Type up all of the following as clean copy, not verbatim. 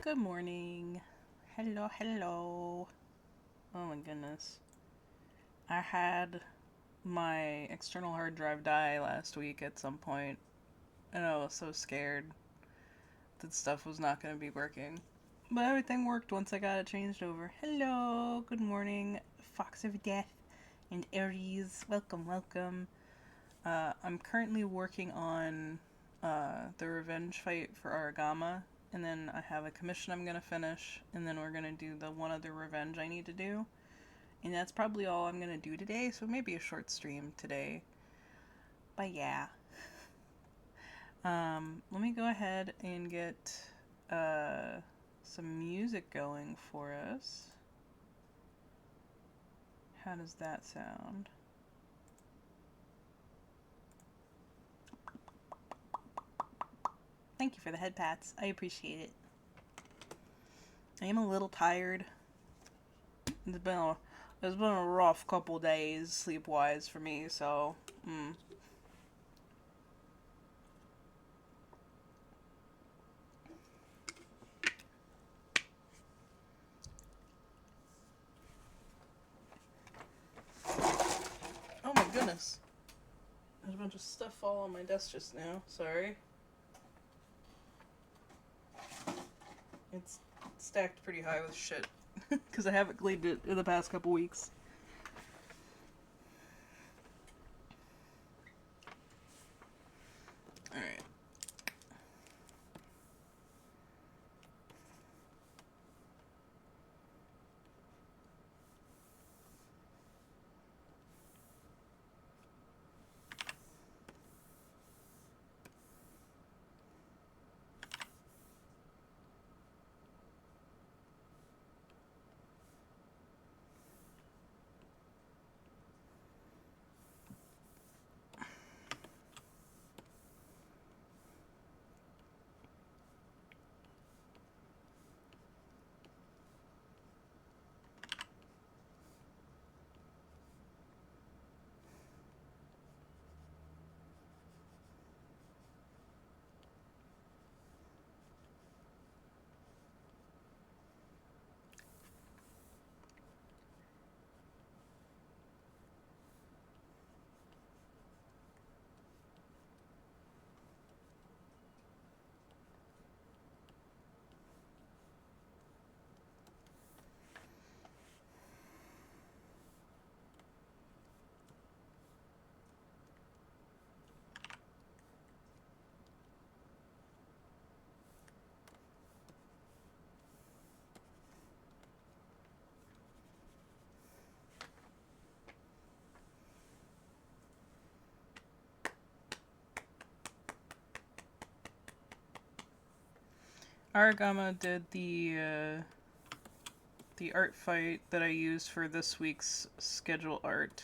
Good morning. Hello, hello. Oh my goodness. I had my external hard drive die last week at some point, and I was so scared that stuff was not going to be working. But everything worked once I got it changed over. Hello, good morning, Fox of Death and Aries. Welcome, welcome. I'm currently working on the revenge fight for Aragama, and then I have a commission I'm gonna finish, and then we're gonna do the one other revenge I need to do. And that's probably all I'm gonna do today, so maybe a short stream today. But yeah. Let me go ahead and get some music going for us. How does that sound? Thank you for the head pats. I appreciate it. I am a little tired. It's been a rough couple days sleep wise for me, so Oh my goodness. There's a bunch of stuff all on my desk just now. Sorry. It's stacked pretty high with shit. Because I haven't cleaned it in the past couple weeks. Alright. Aragama did the art fight that I used for this week's schedule art.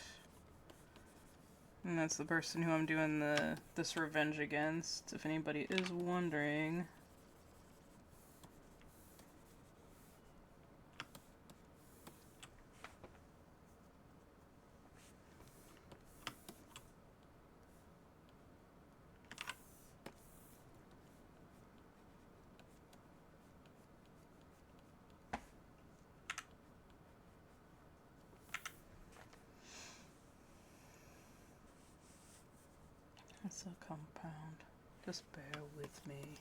And that's the person who I'm doing this revenge against, if anybody is wondering. It's a compound. Just bear with me.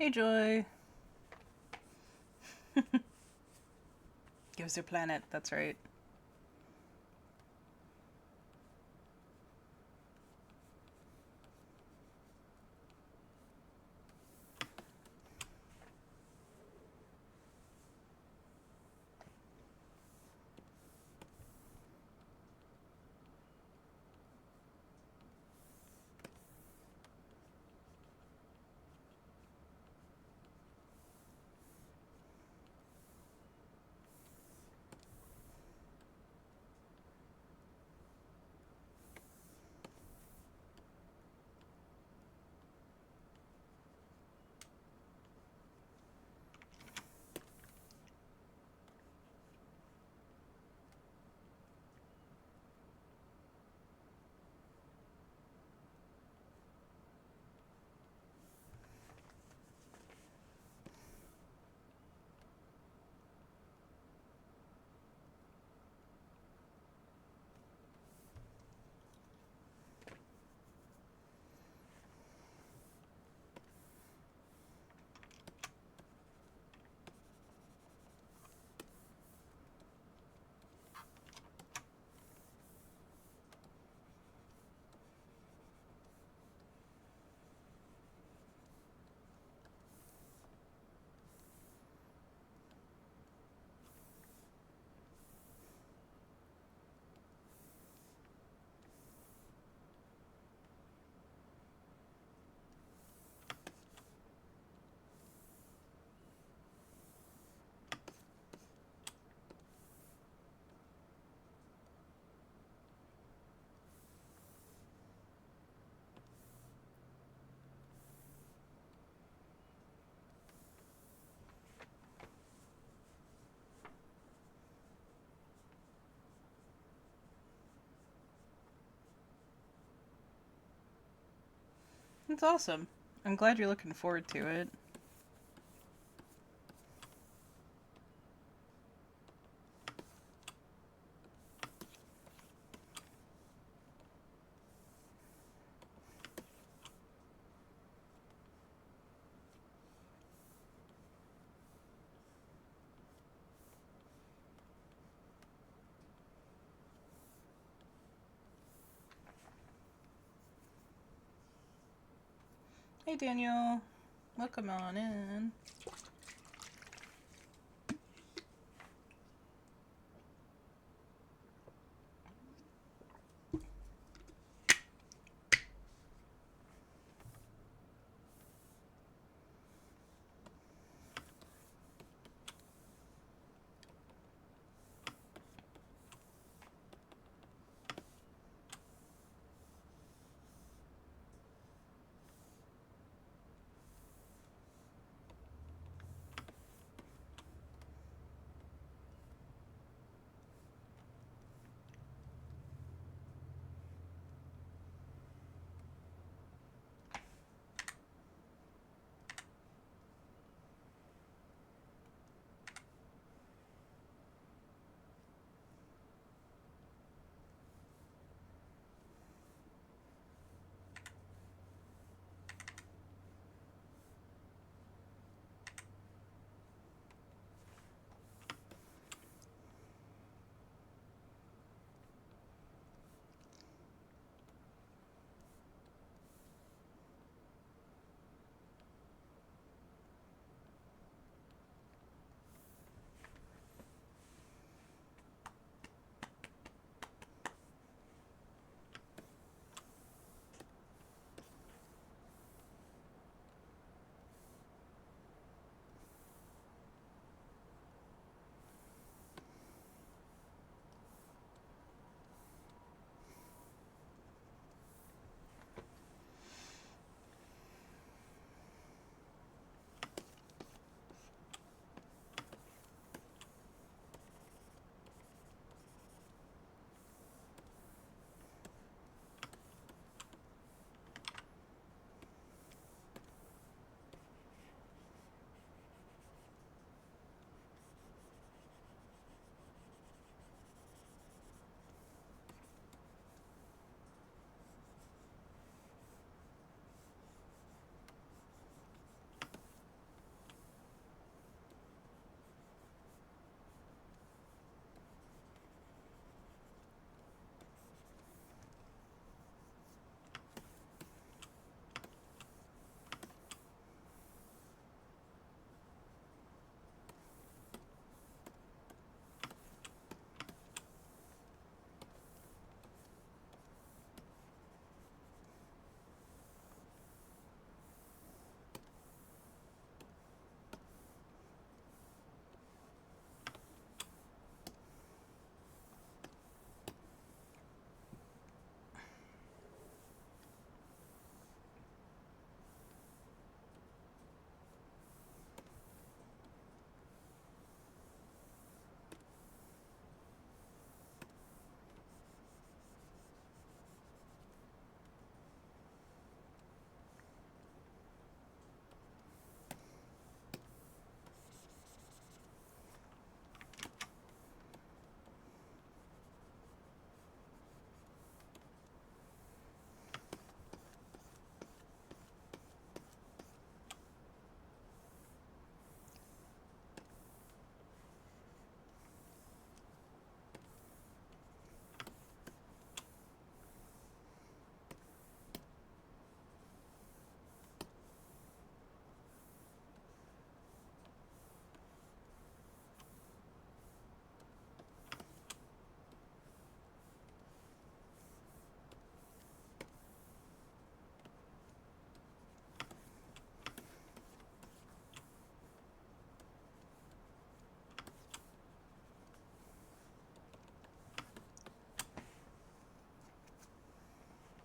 Hey, Joy. Gives your planet, that's right. It's awesome. I'm glad you're looking forward to it. Hey, Daniel. Welcome on in.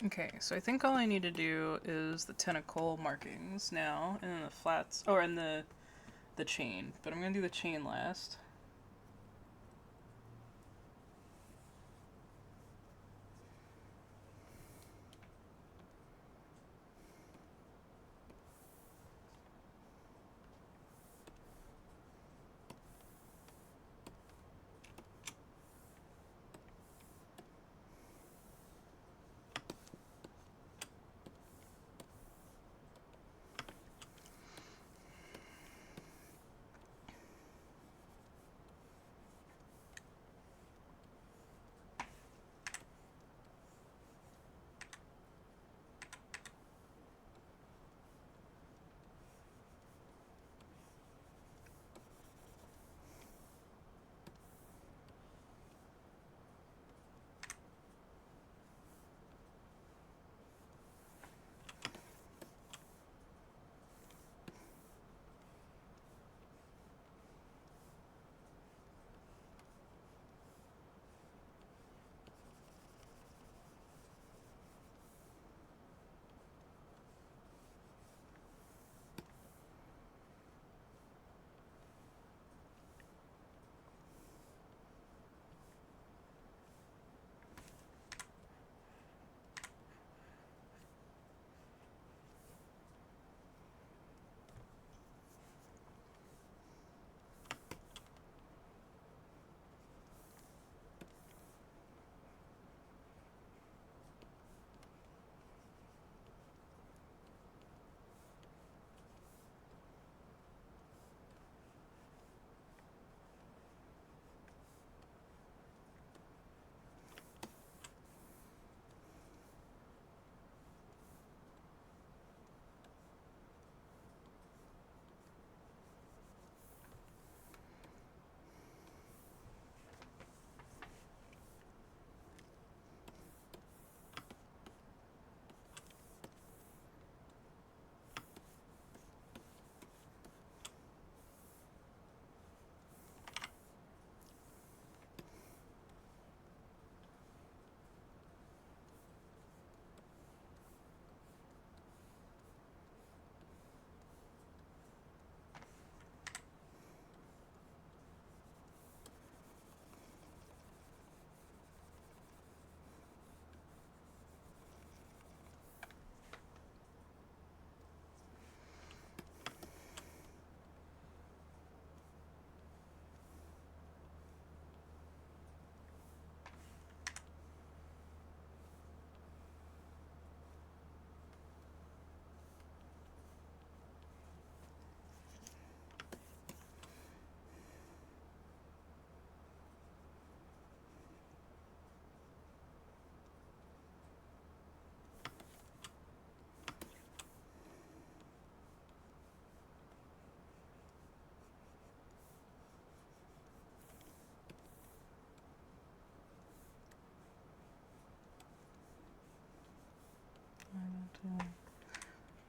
Okay, so I think all I need to do is the tentacle markings now, and then the flats, and the chain. But I'm gonna do the chain last.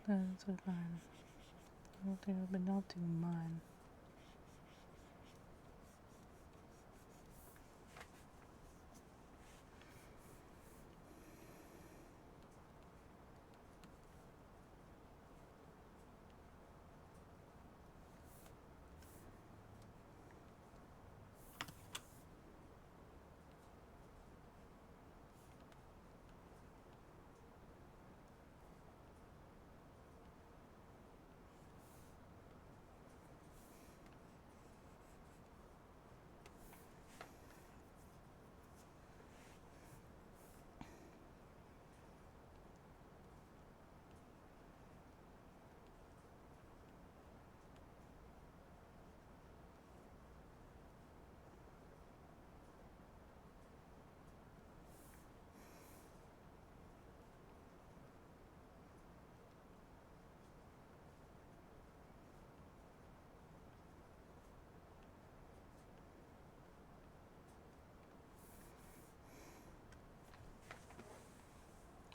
That's fine. But not too mine.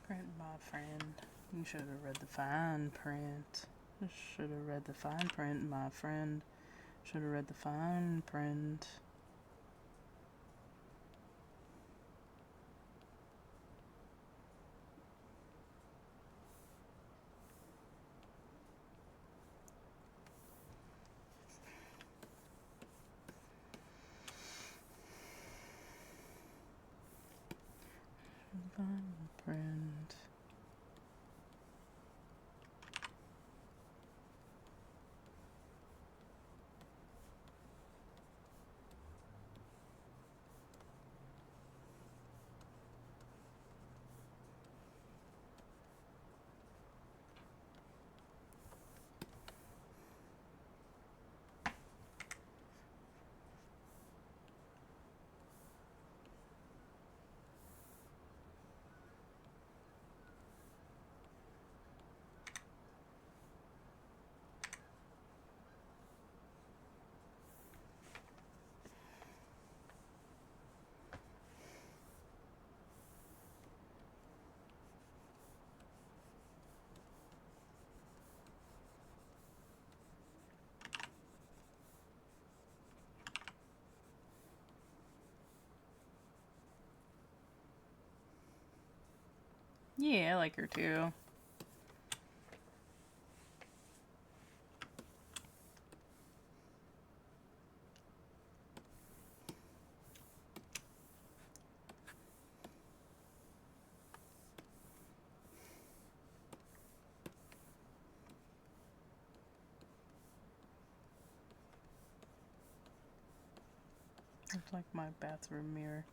Print, my friend. You should have read the fine print. Should have read the fine print, my friend. Should have read the fine print. Yeah, I like her too. It's like my bathroom mirror.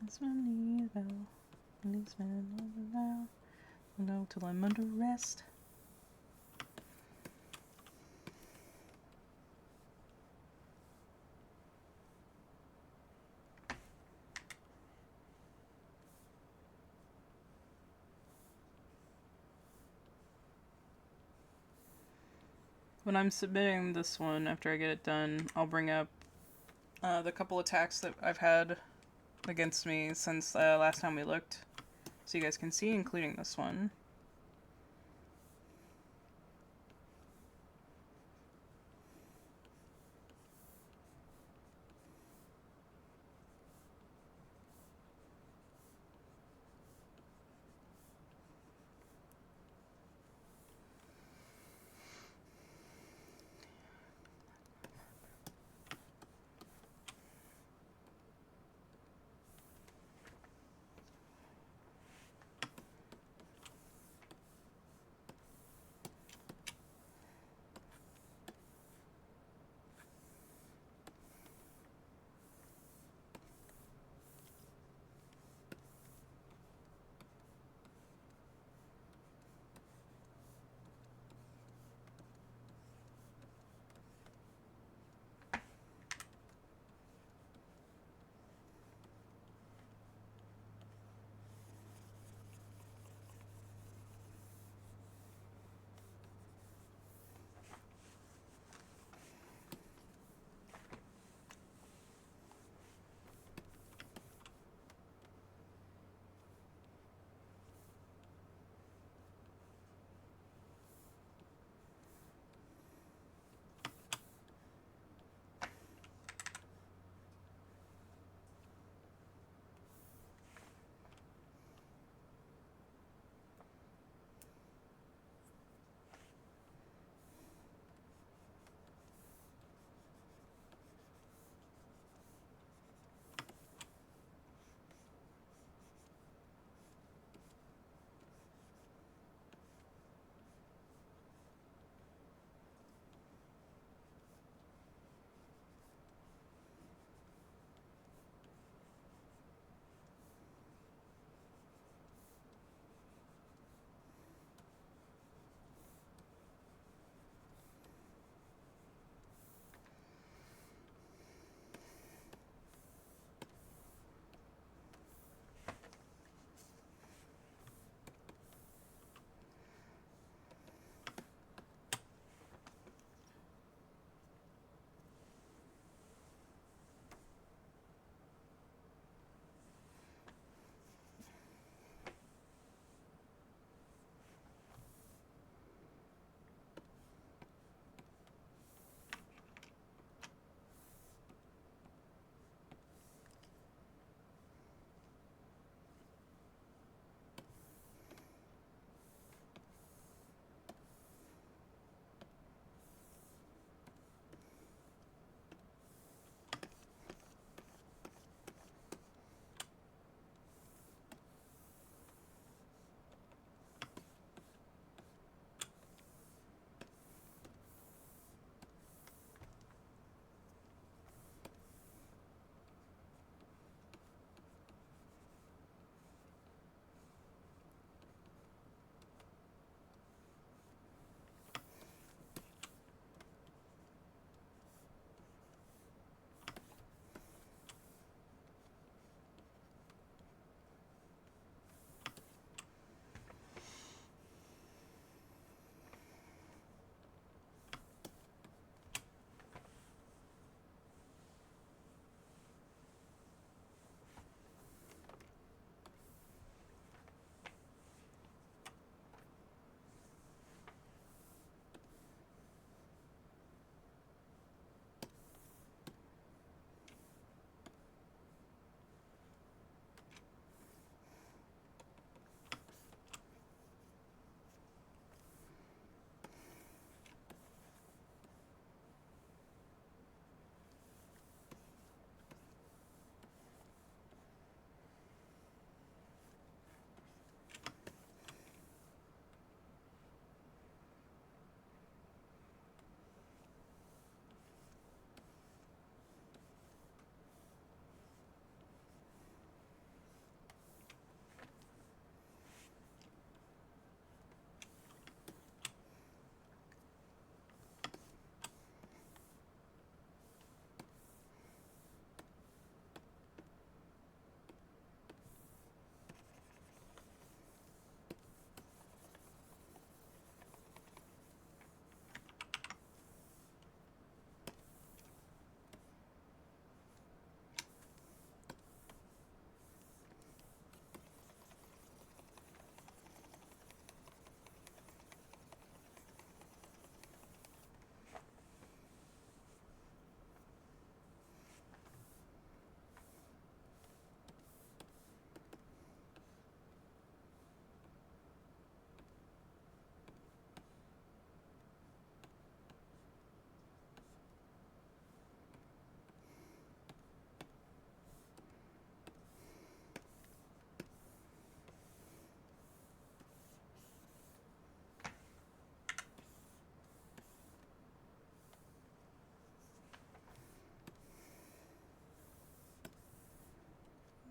It's funny though. Policeman, no, till I'm under arrest. When I'm submitting this one, after I get it done, I'll bring up the couple attacks that I've had against me since last time we looked, so you guys can see, including this one.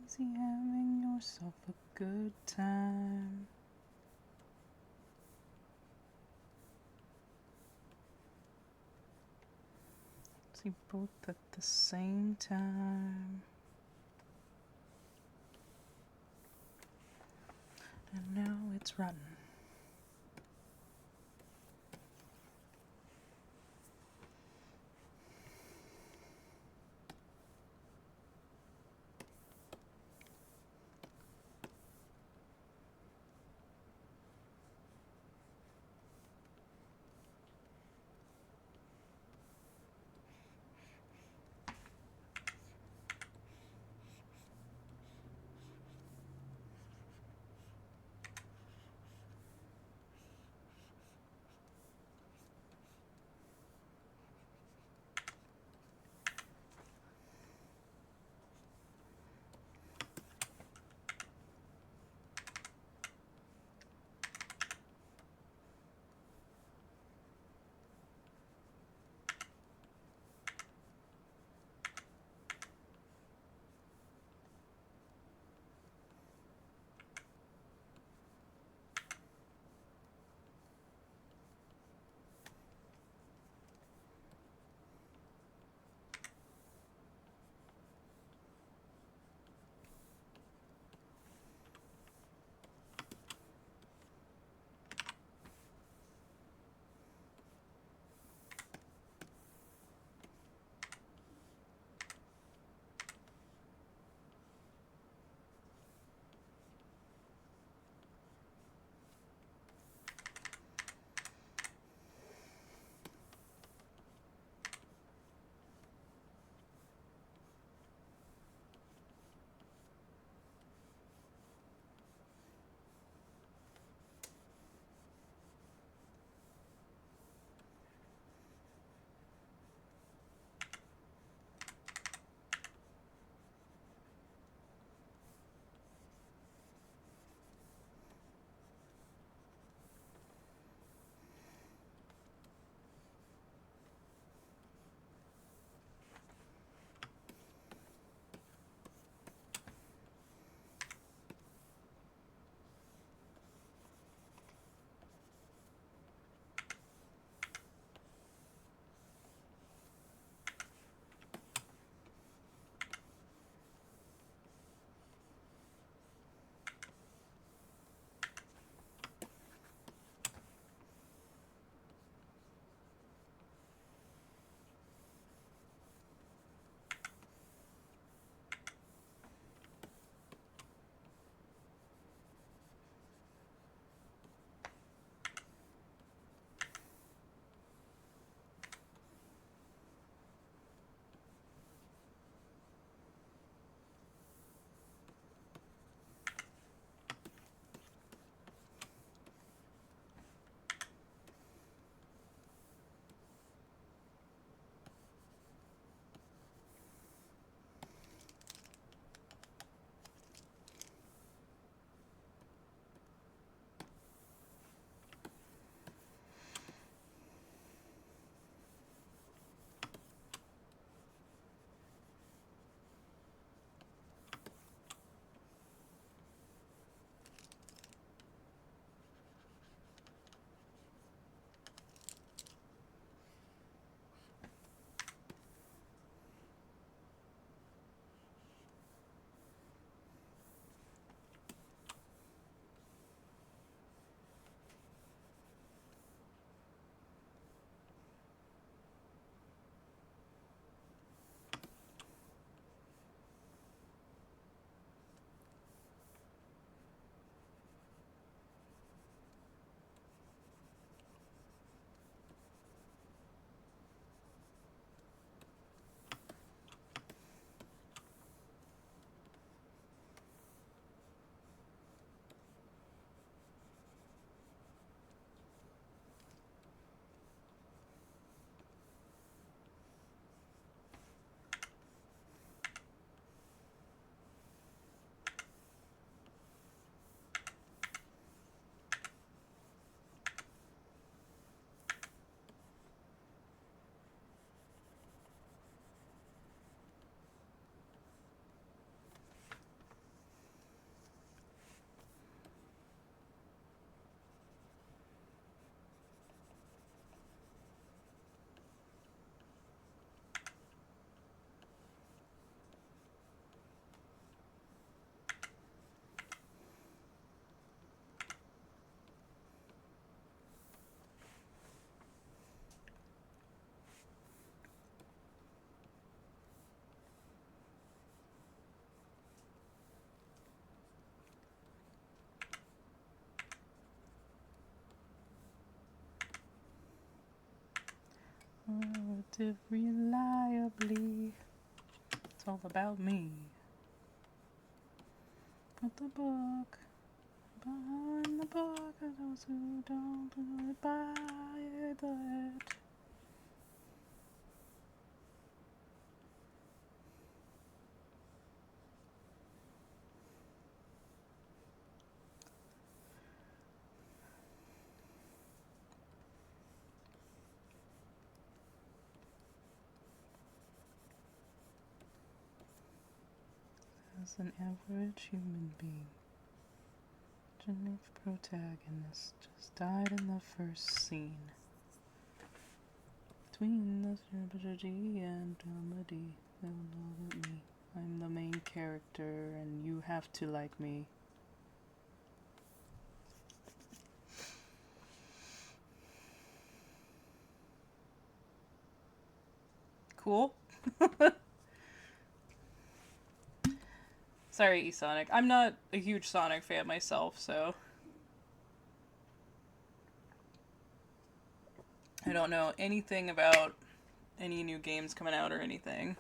Easy having yourself a good time. See both at the same time. And now it's rotten. Positive, reliably. It's all about me. Put the book behind the book of those who don't buy it. As an average human being, Genev's protagonist just died in the first scene. Between the tragedy and comedy, they'll know that me. I'm the main character, and you have to like me. Cool. Sorry, eSonic. I'm not a huge Sonic fan myself, so I don't know anything about any new games coming out or anything.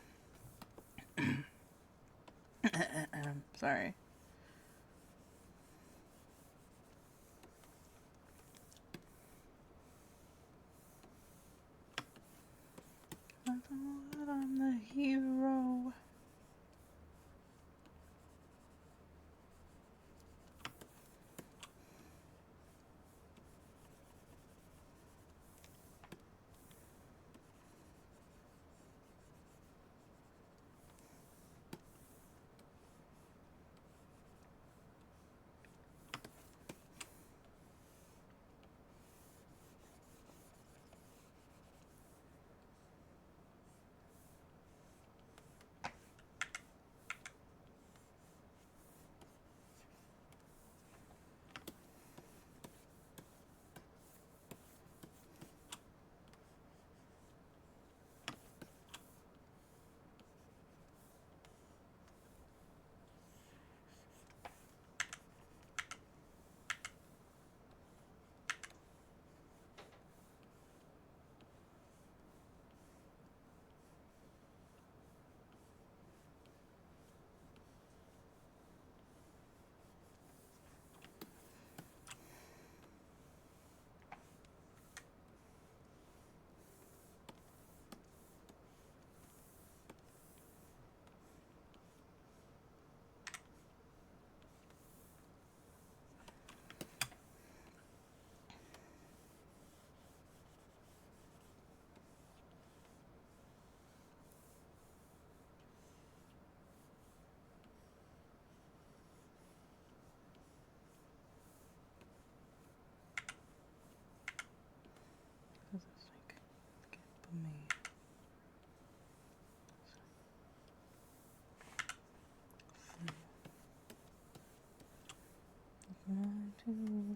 Sorry. I'm the hero.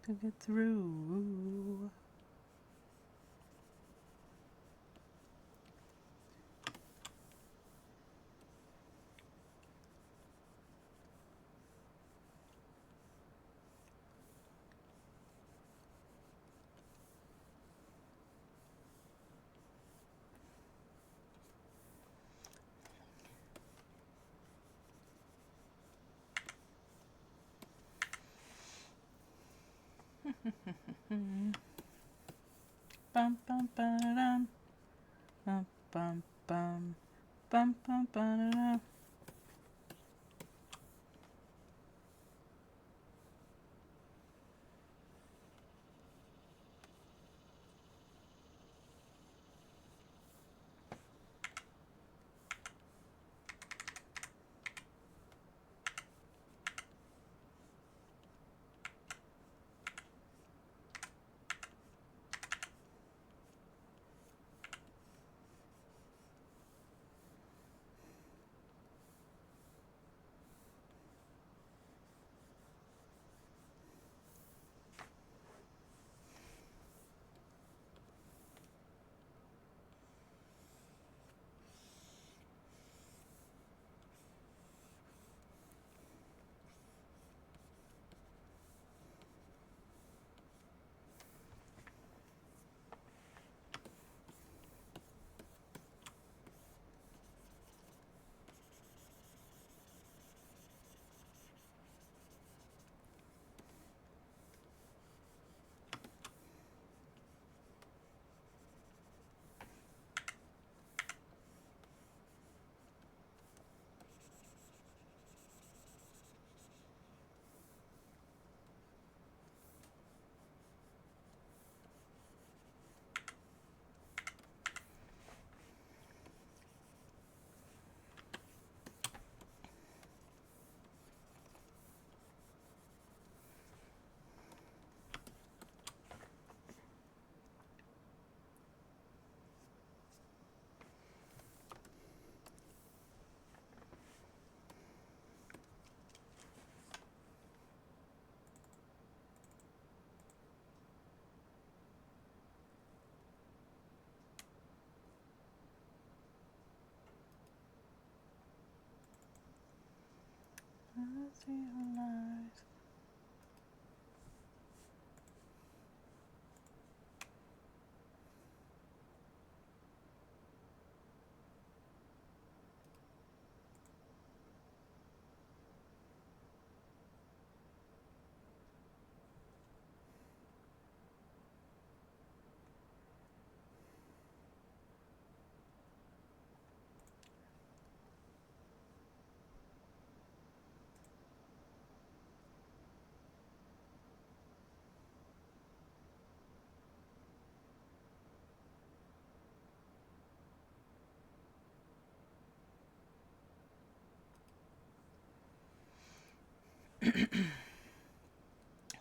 To get through. Bum bum ba-da-dum. Bum bum bum. Bum bum ba-da-dum.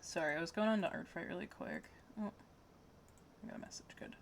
Sorry, I was going on to art fight really quick. Oh, I got a message. Good.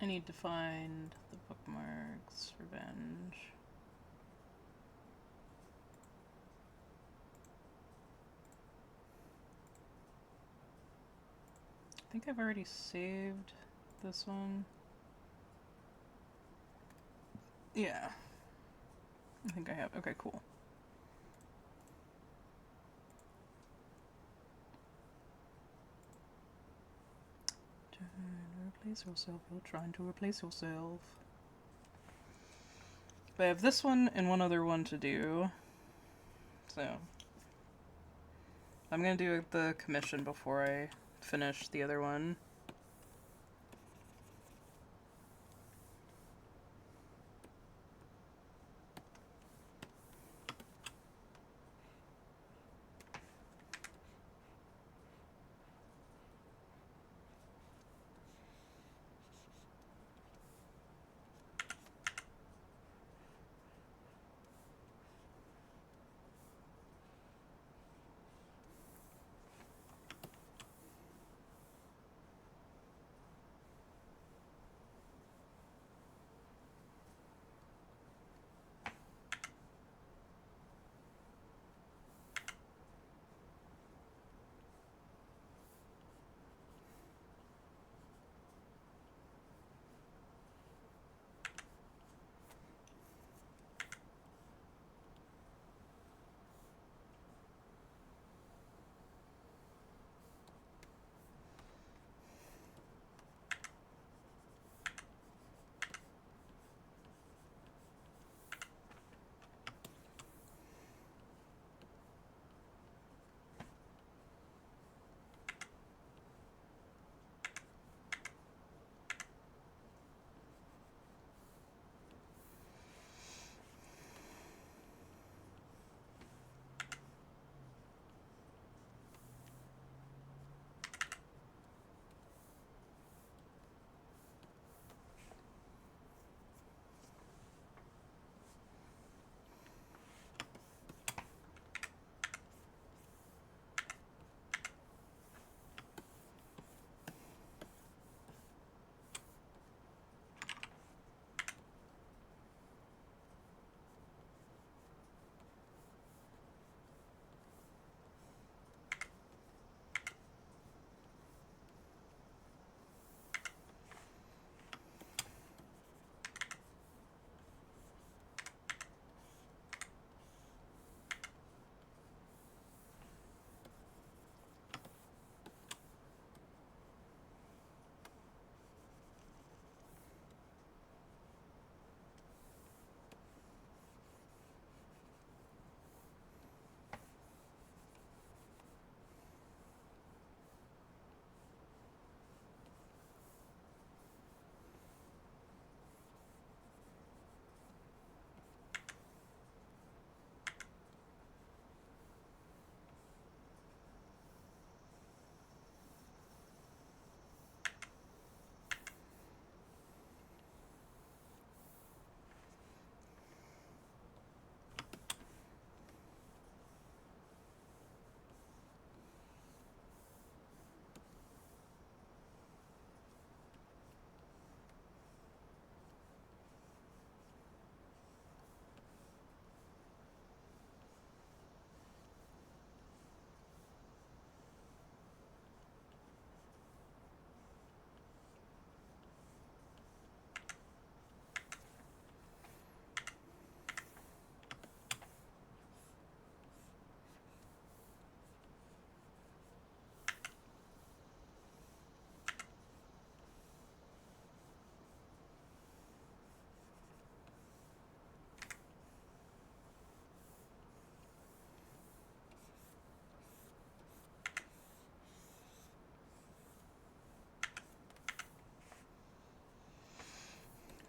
I need to find the bookmarks. Revenge. I think I've already saved this one. Yeah. I think I have. Okay, cool. Replace yourself. You're trying to replace yourself. But I have this one and one other one to do. So I'm gonna do the commission before I finish the other one.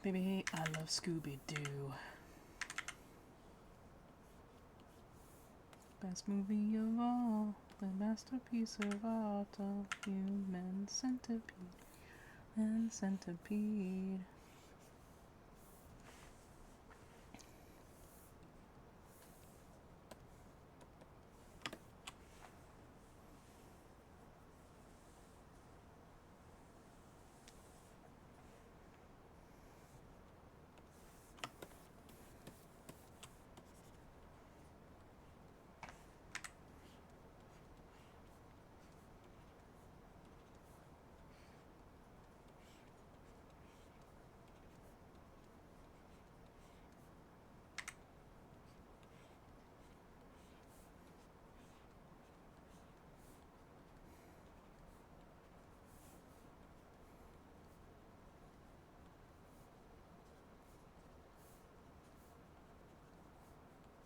Baby, I love Scooby-Doo. Best movie of all, the masterpiece of art of human centipede and centipede.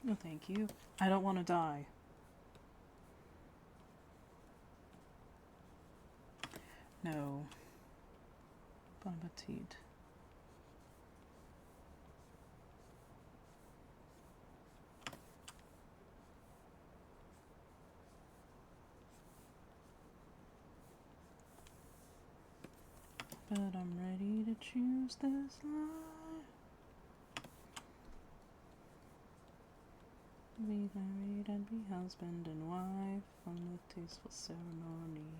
No, thank you. I don't want to die. No. Bon appetit. But I'm ready to choose this life. Be married and be husband and wife on the tasteful ceremony.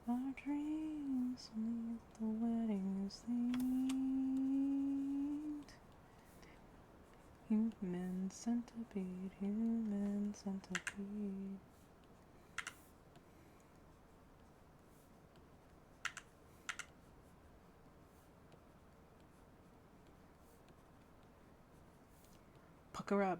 Our dreams leave the wedding is themed. Human centipede, human centipede. Pucker up.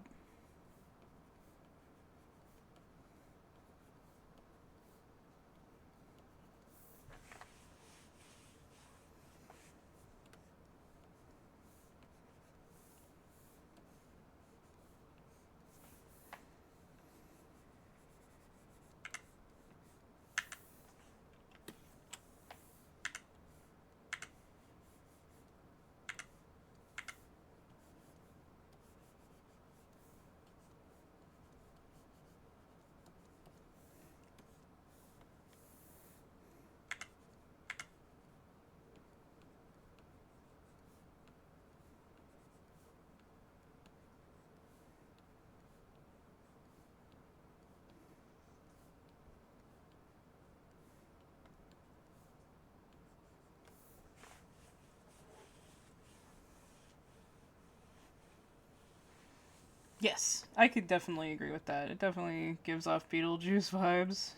Yes, I could definitely agree with that. It definitely gives off Beetlejuice vibes.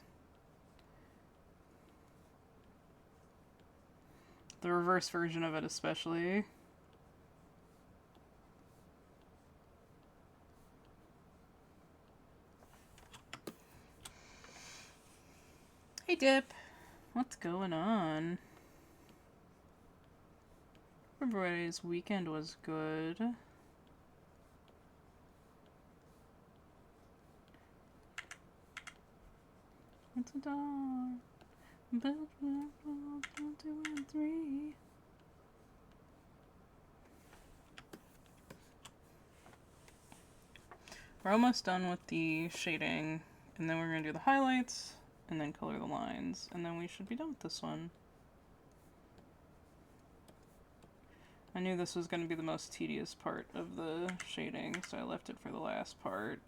The reverse version of it, especially. Hey, Dip. What's going on? Everybody's weekend was good. It's a dog. But 1, 2, and 3. We're almost done with the shading, and then we're going to do the highlights, and then color the lines, and then we should be done with this one. I knew this was going to be the most tedious part of the shading, so I left it for the last part.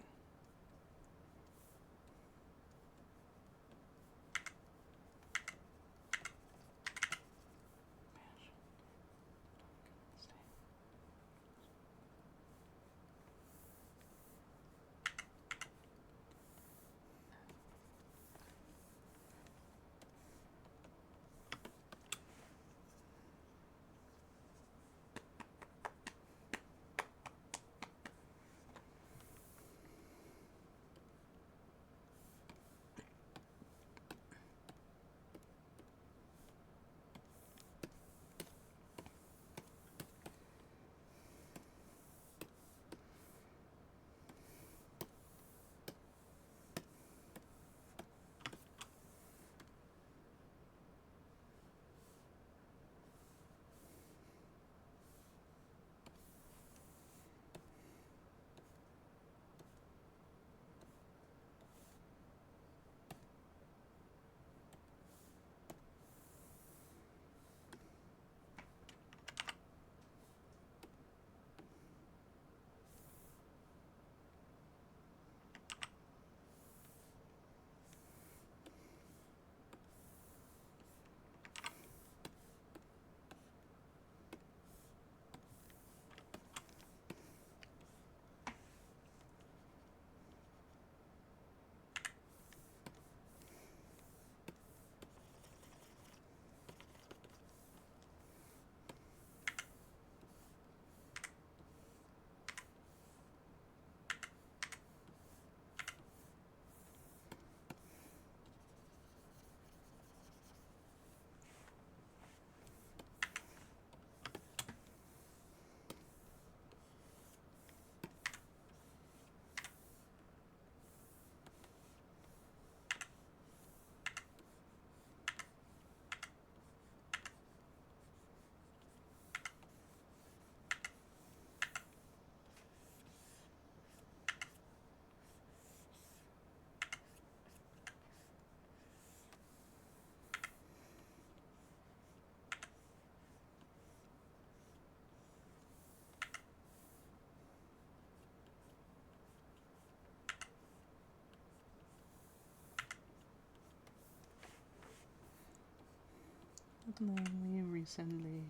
Lately, recently,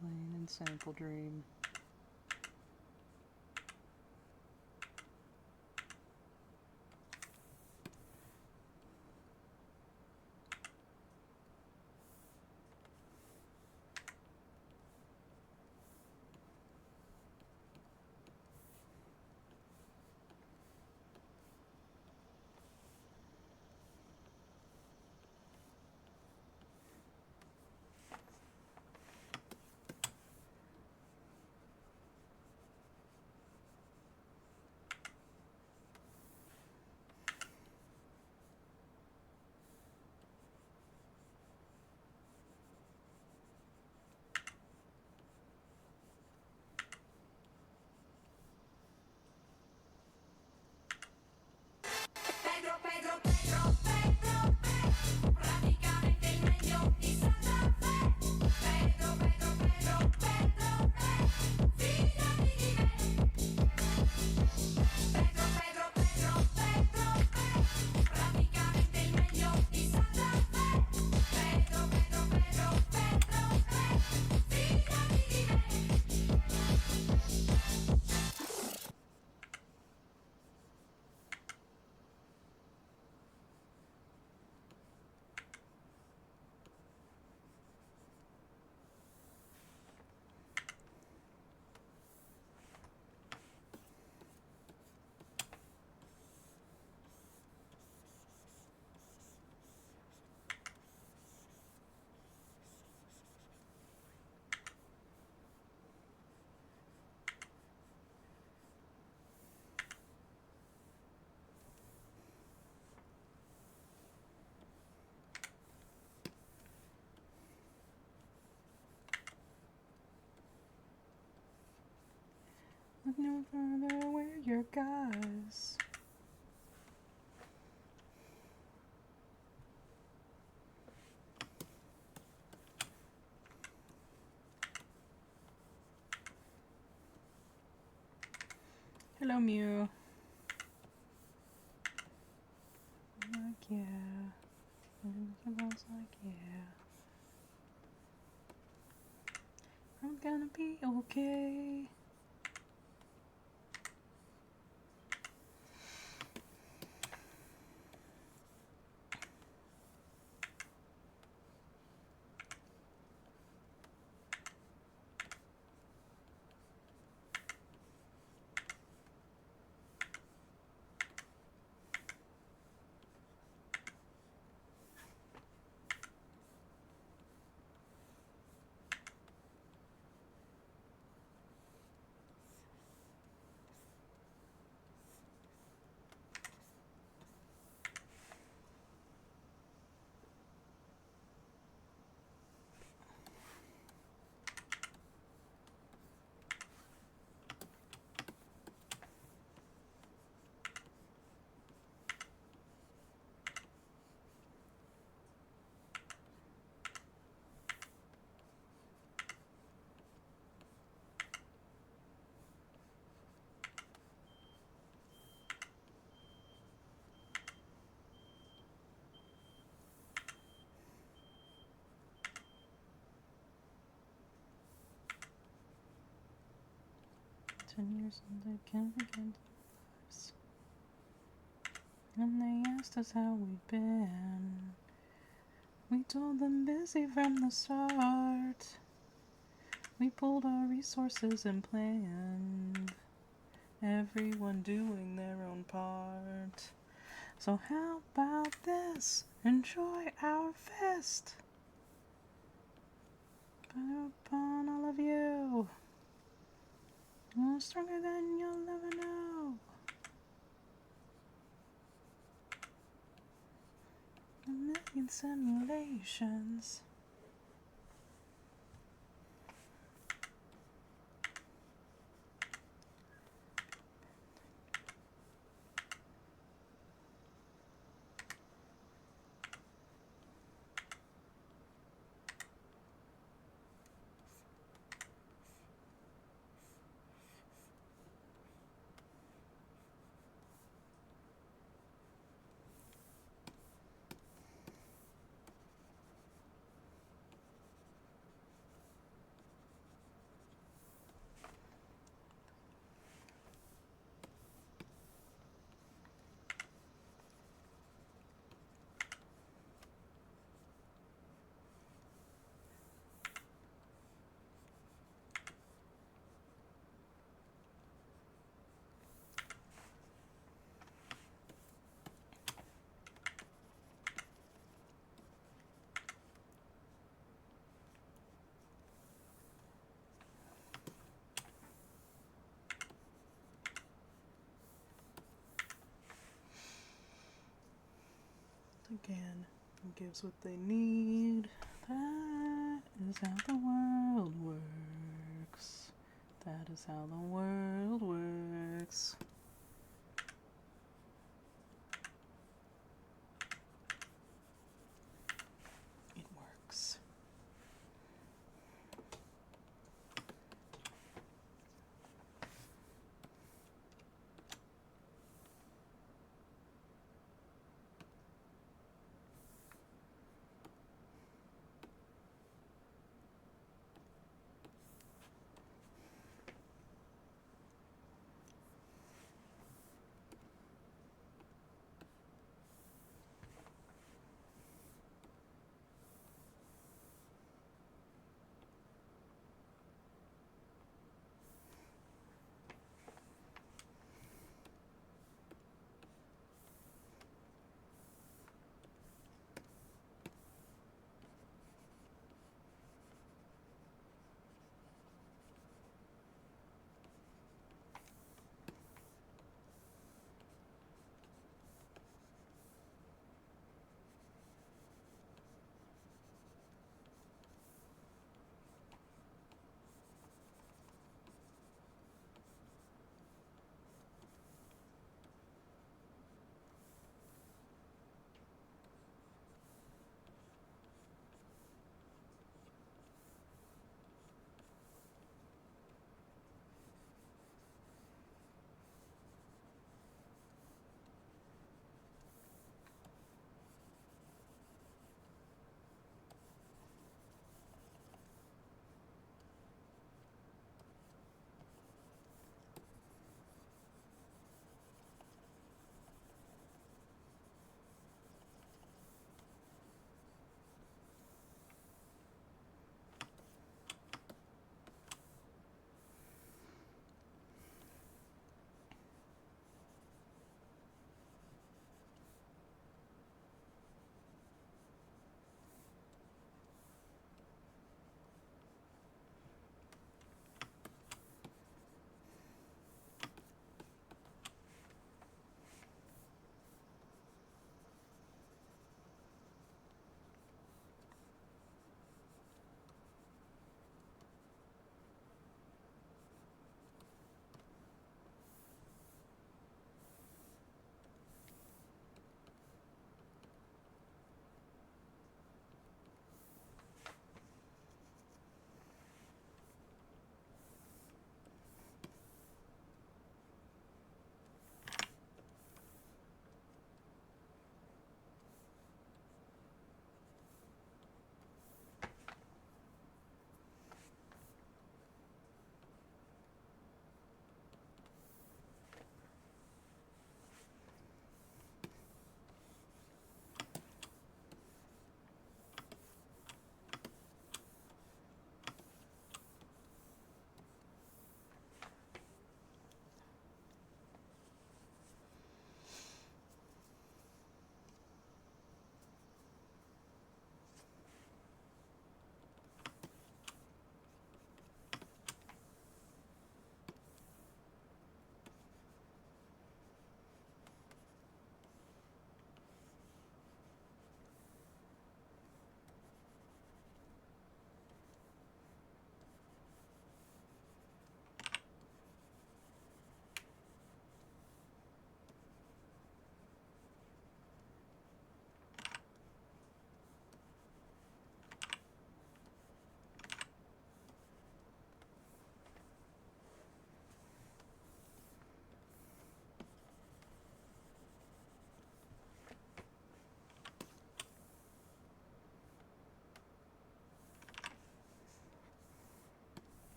playing in Sample Dream. Look no further where your guys. Hello, Mew. Like, yeah. Everything else, like, yeah. I'm gonna be okay. Years and they can't begin to lives. And they asked us how we'd been. We told them busy from the start. We pulled our resources and planned. Everyone doing their own part. So how about this? Enjoy our fest. Better upon all of you. More stronger than you'll ever know. A million simulations. again and gives what they need. That is how the world works. That is how the world works. It works.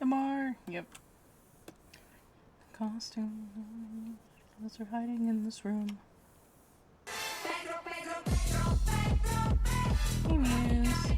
MR. Yep. Costume. Those are hiding in this room. Hey, Muse.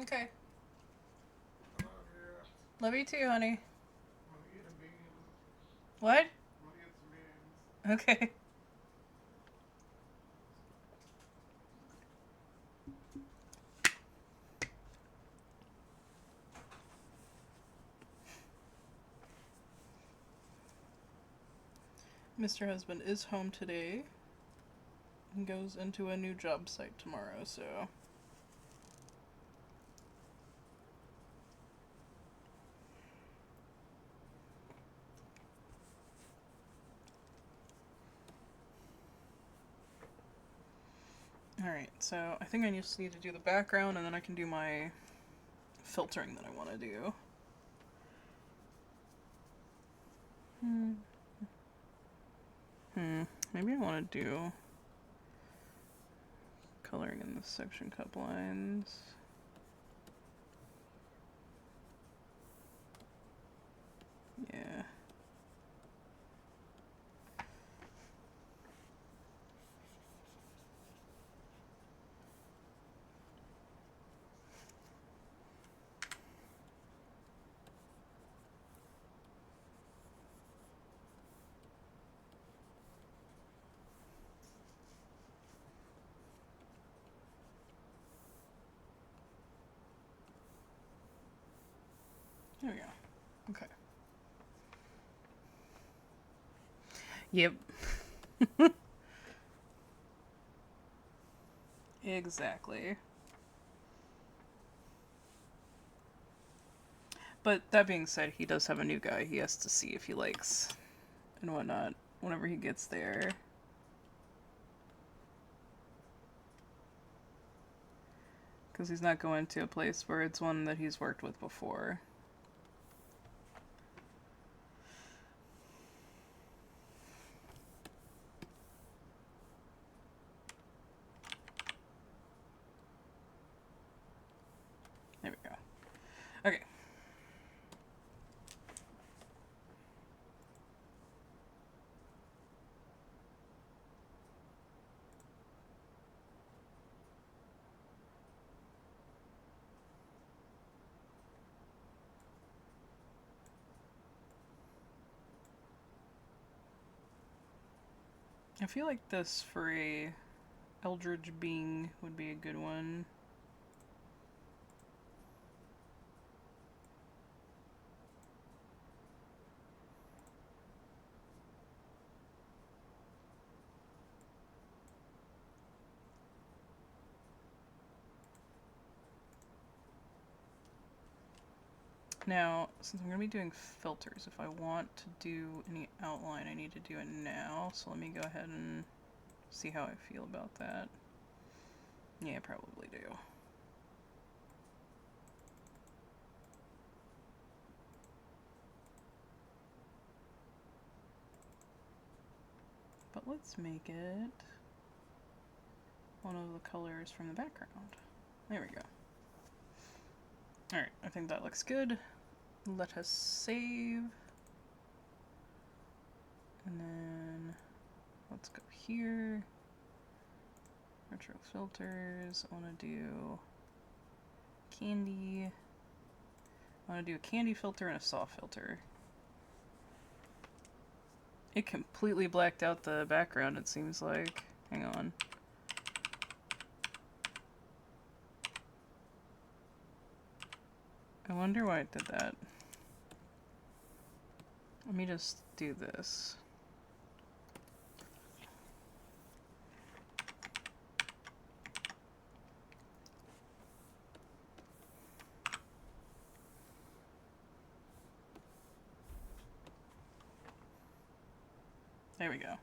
Okay. Love you too, honey. What? Okay. Mr. Husband is home today and goes into a new job site tomorrow, so. Alright, so I think I just need to do the background and then I can do my filtering that I want to do. Maybe I want to do coloring in the section cup lines. Yeah. There we go. Okay. Yep. Exactly. But that being said, he does have a new guy he has to see if he likes and whatnot whenever he gets there. Because he's not going to a place where it's one that he's worked with before. There we go. Okay. I feel like this for a Eldritch Being would be a good one. Now, since I'm going to be doing filters, if I want to do any outline, I need to do it now. So let me go ahead and see how I feel about that. Yeah, I probably do. But let's make it one of the colors from the background. There we go. Alright, I think that looks good. Let us save. And then let's go here. Retro filters. I want to do candy. I want to do a candy filter and a soft filter. It completely blacked out the background, it seems like. Hang on. I wonder why it did that. Let me just do this. There we go.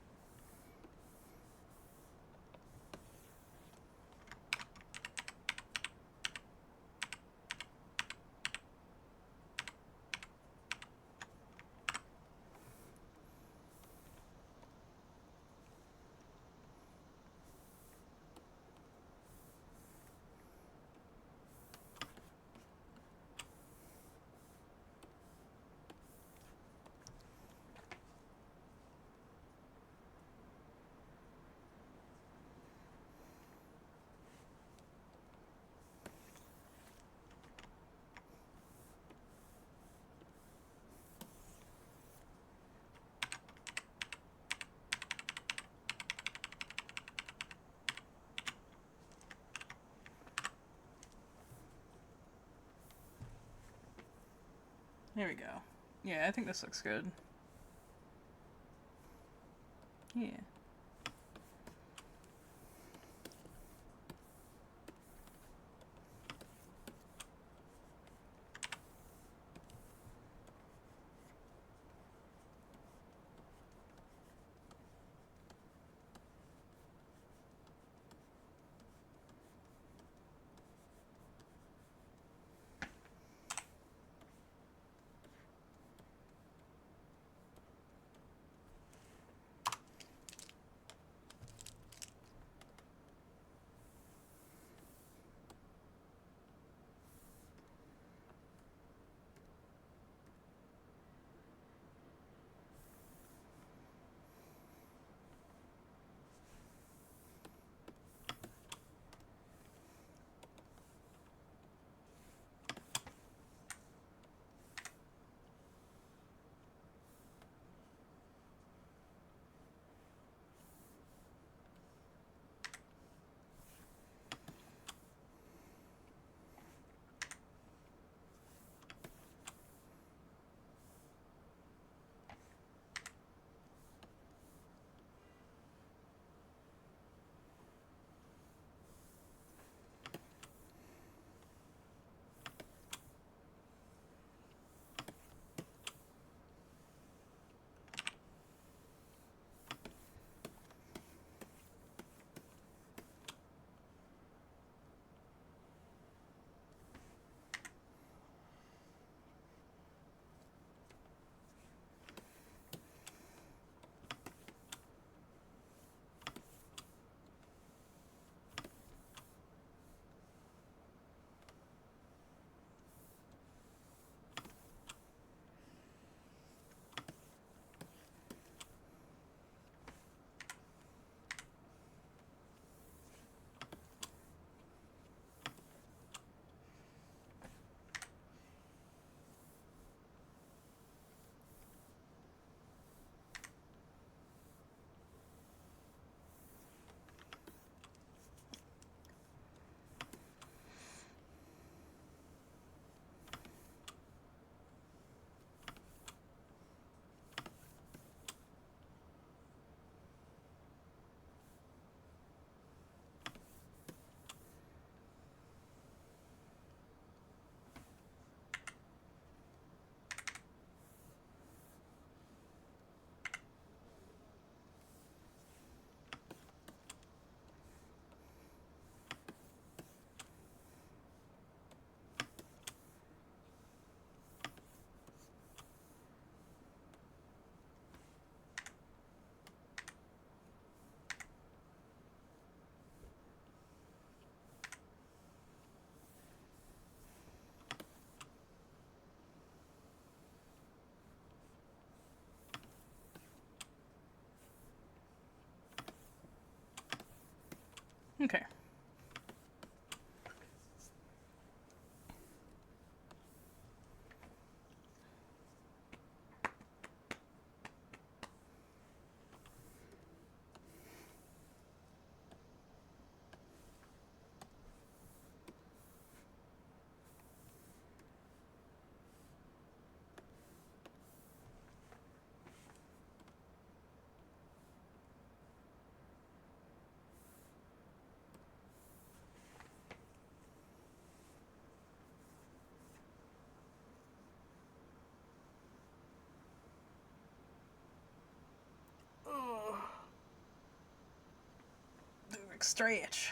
There we go. Yeah, I think this looks good. Yeah. Okay. Oh, doing stretch.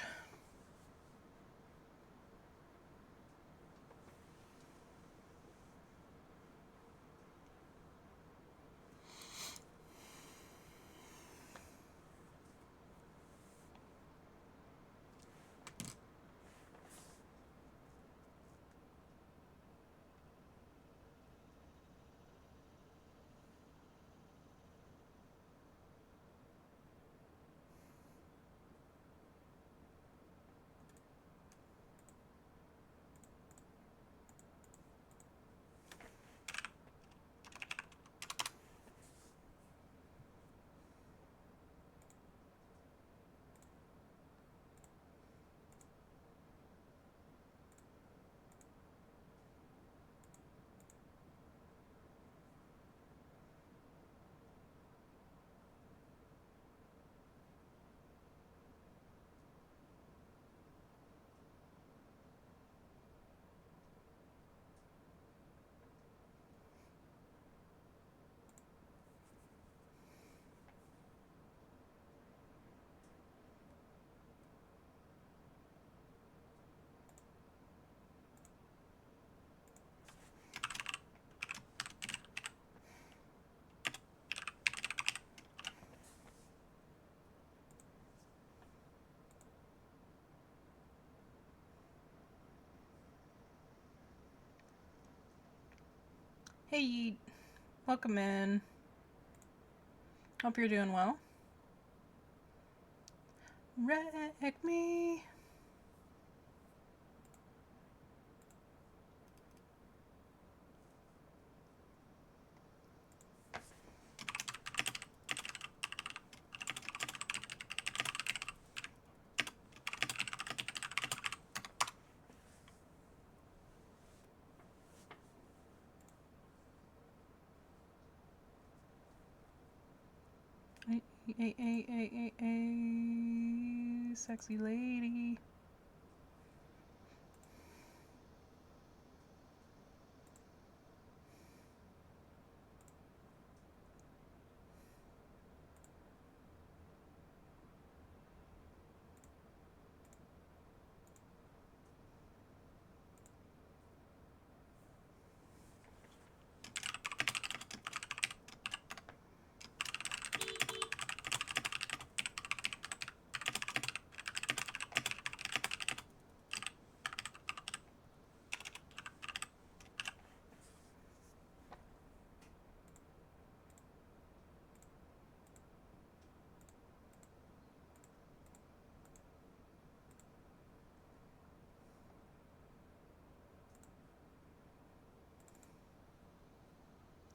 Hey, welcome in. Hope you're doing well. Wreck me. Hey, sexy lady.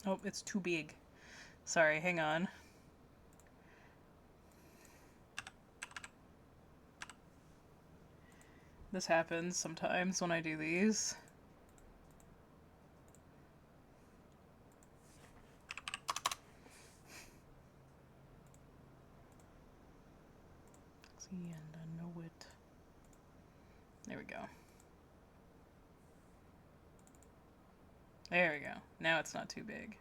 Oh, it's too big. Sorry, hang on. This happens sometimes when I do these. See, and I know it. There we go. There we go. Now it's not too big.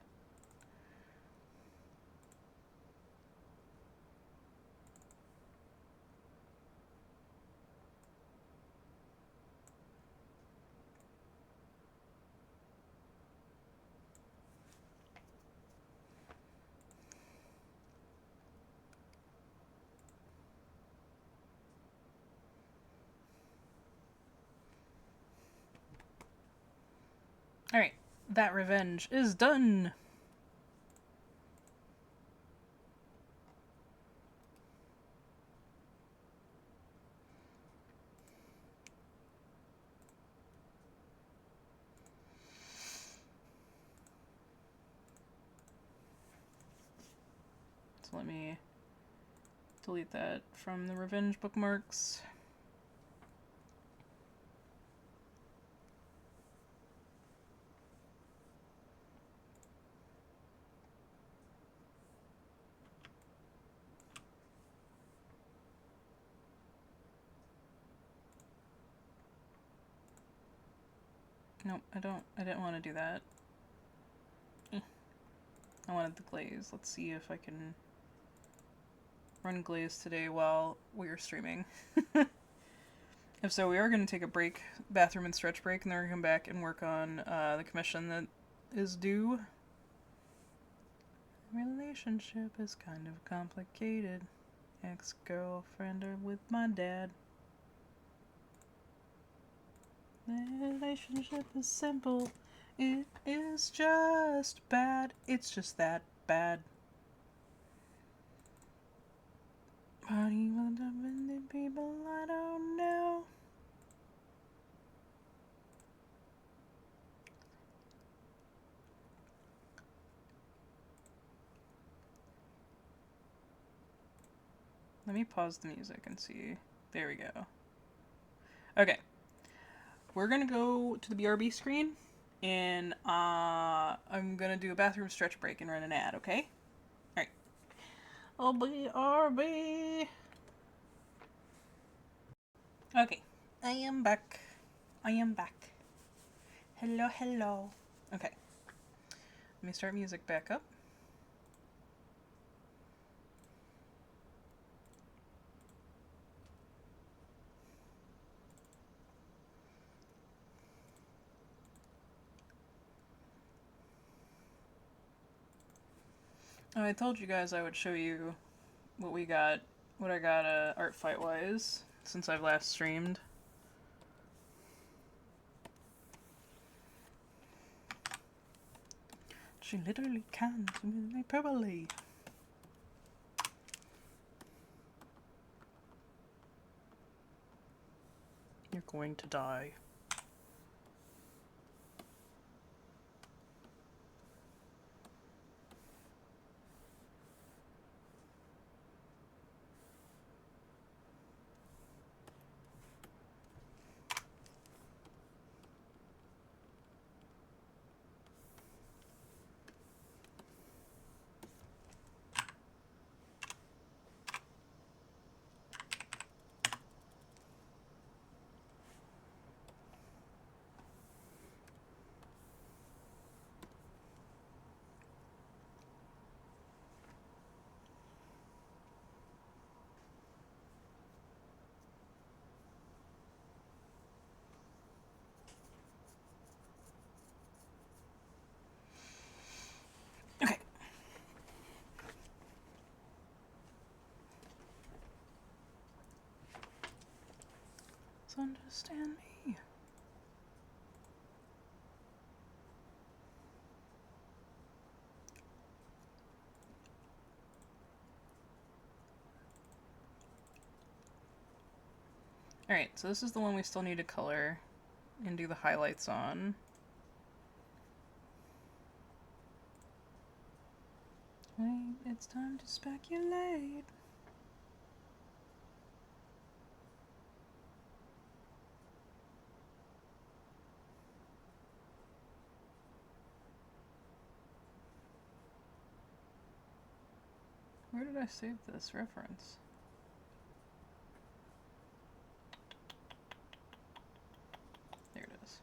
Alright, that revenge is done! So let me delete that from the revenge bookmarks. Nope, I didn't want to do that. I wanted the glaze. Let's see if I can run glaze today while we are streaming. If so, we are going to take a break, bathroom and stretch break, and then we're going to come back and work on the commission that is due. Relationship is kind of complicated. Ex-girlfriend with my dad. The relationship is simple. It is just bad. It's just that bad. Party with the people I don't know. Let me pause the music and see. There we go. Okay. We're gonna go to the BRB screen, and I'm gonna do a bathroom stretch break and run an ad, okay? Alright. Oh, BRB! Okay. I am back. Hello, hello. Okay. Let me start music back up. Oh, I told you guys I would show you what I got art fight wise since I've last streamed. She literally can't with hyperbole. You're going to die. Okay. So understand me. Alright, so this is the one we still need to color and do the highlights on. Wait, it's time to speculate. Where did I save this reference? There it is.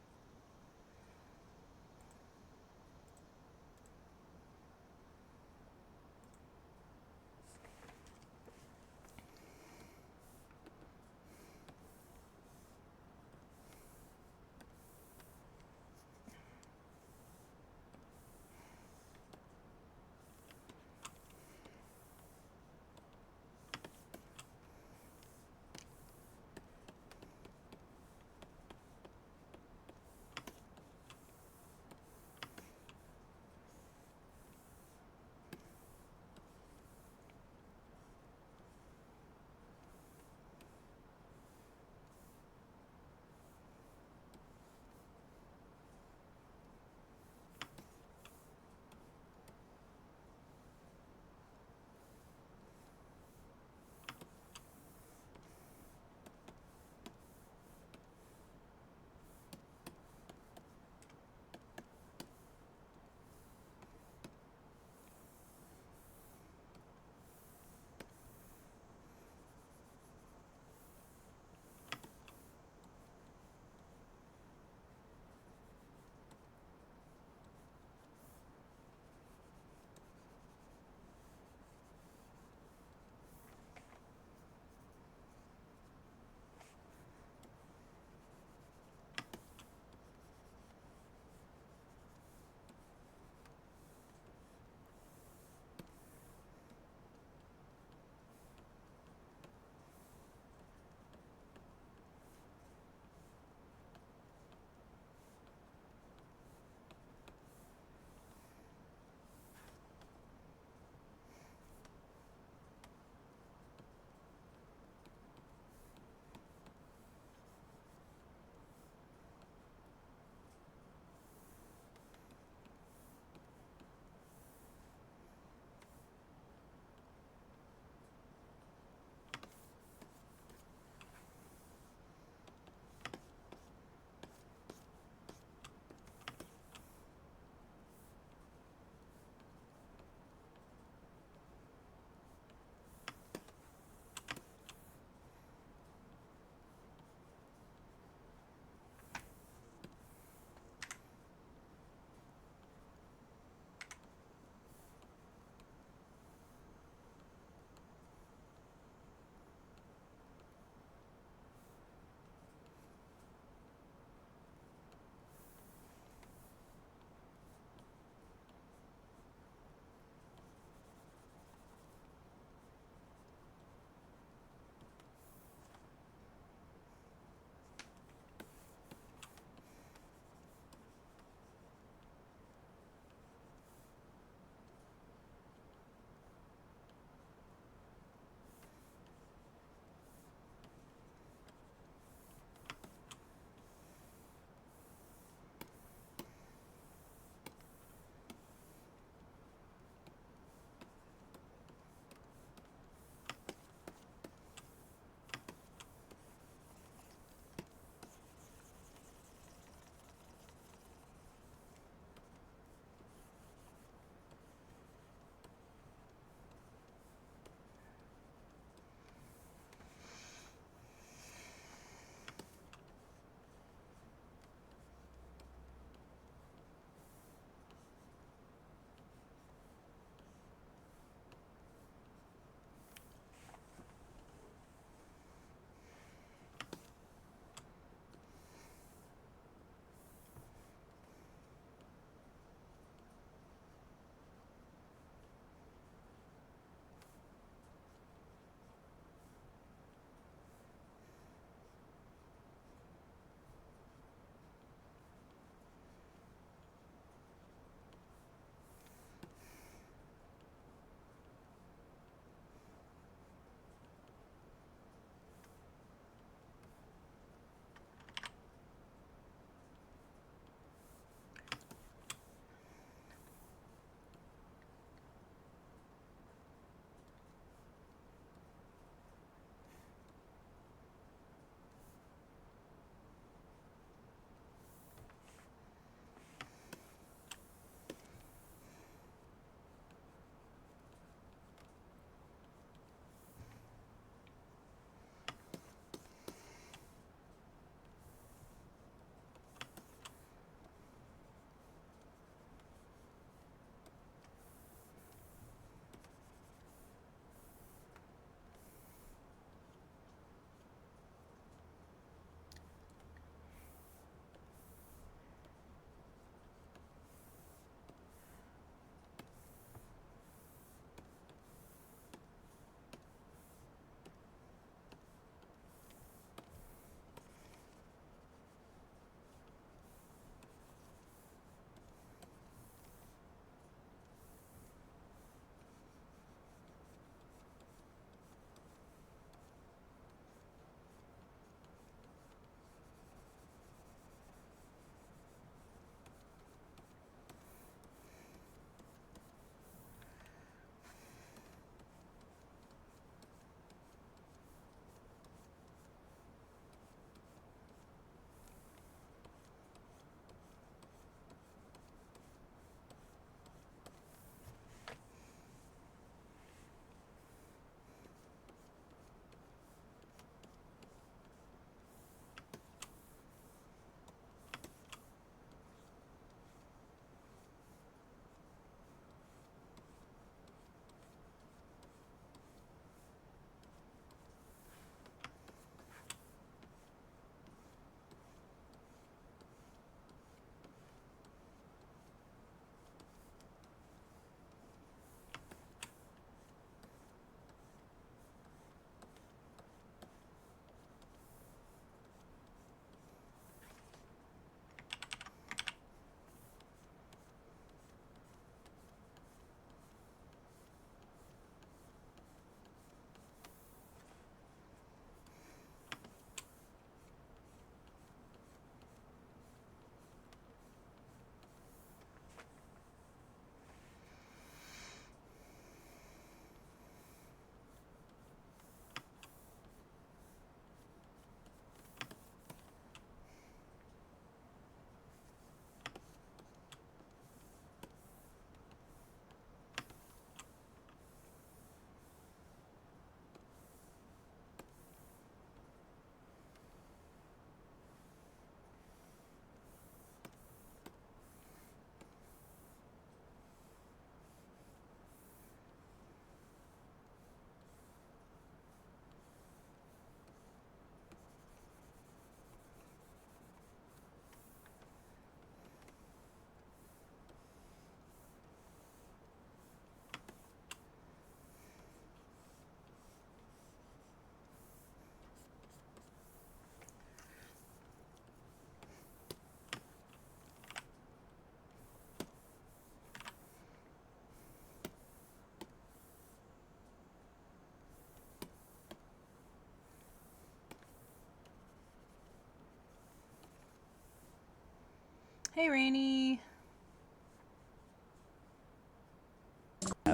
Hey, Rainy.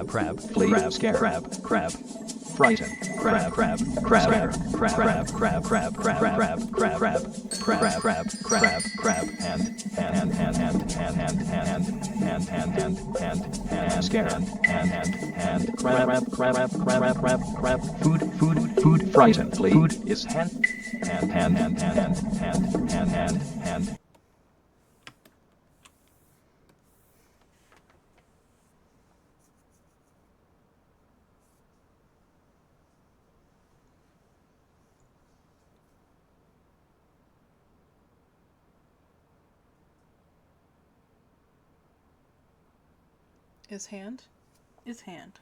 Crab, flee, scare, crab, frighten, crab, scare, crab, hand, scare, crab, food, frighten, flee, food is hand. Is hand? Is hand.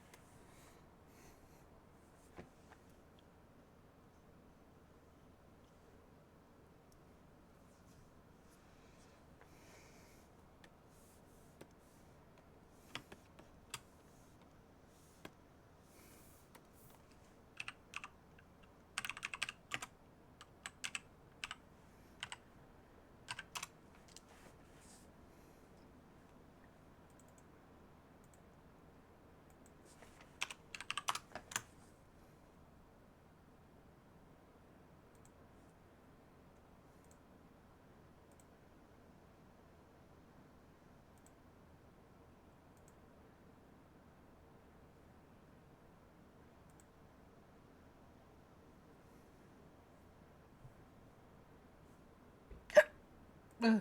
Ugh.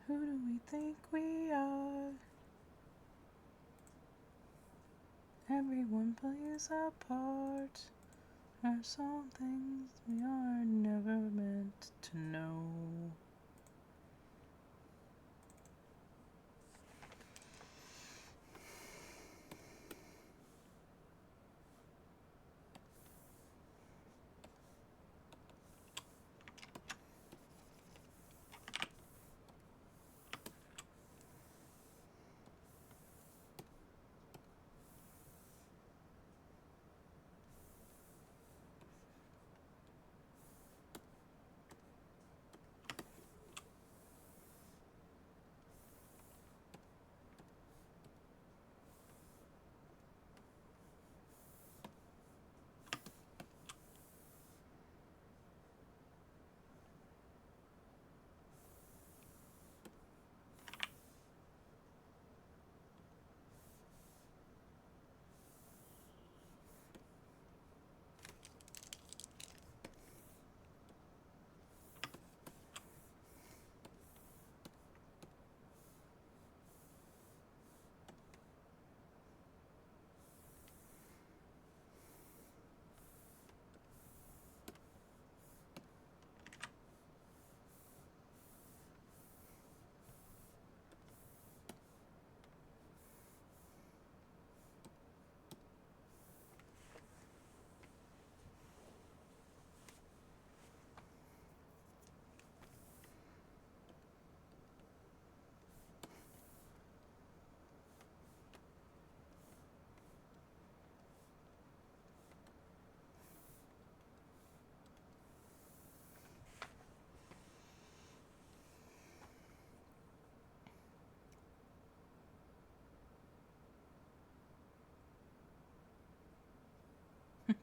Who do we think we are? Everyone plays a part. There's some things we are never meant to know.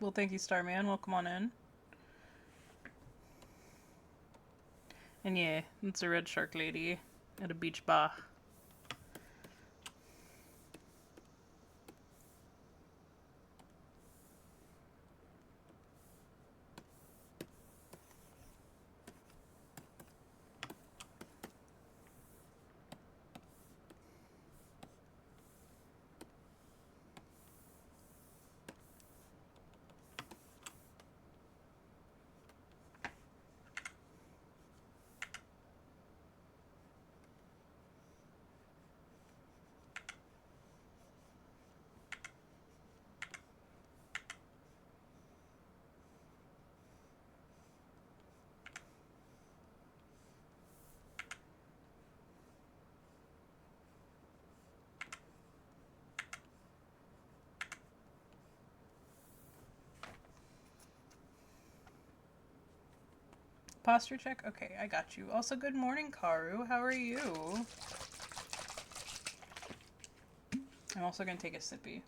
Well, thank you, Starman. Welcome on in. And yeah, it's a red shark lady at a beach bar. posture check? Okay, I got you. Also, good morning, Karu. How are you? I'm also gonna take a sippy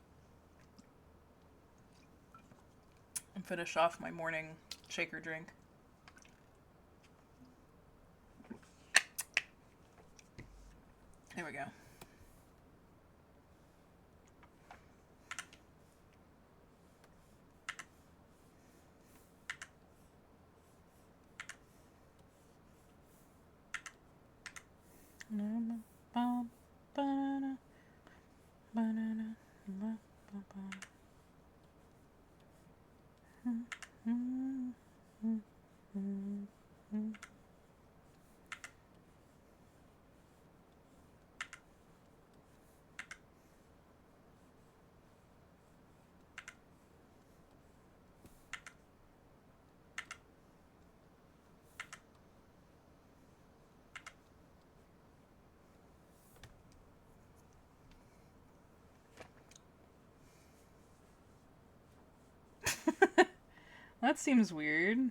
and finish off my morning shaker drink. There we go. That seems weird.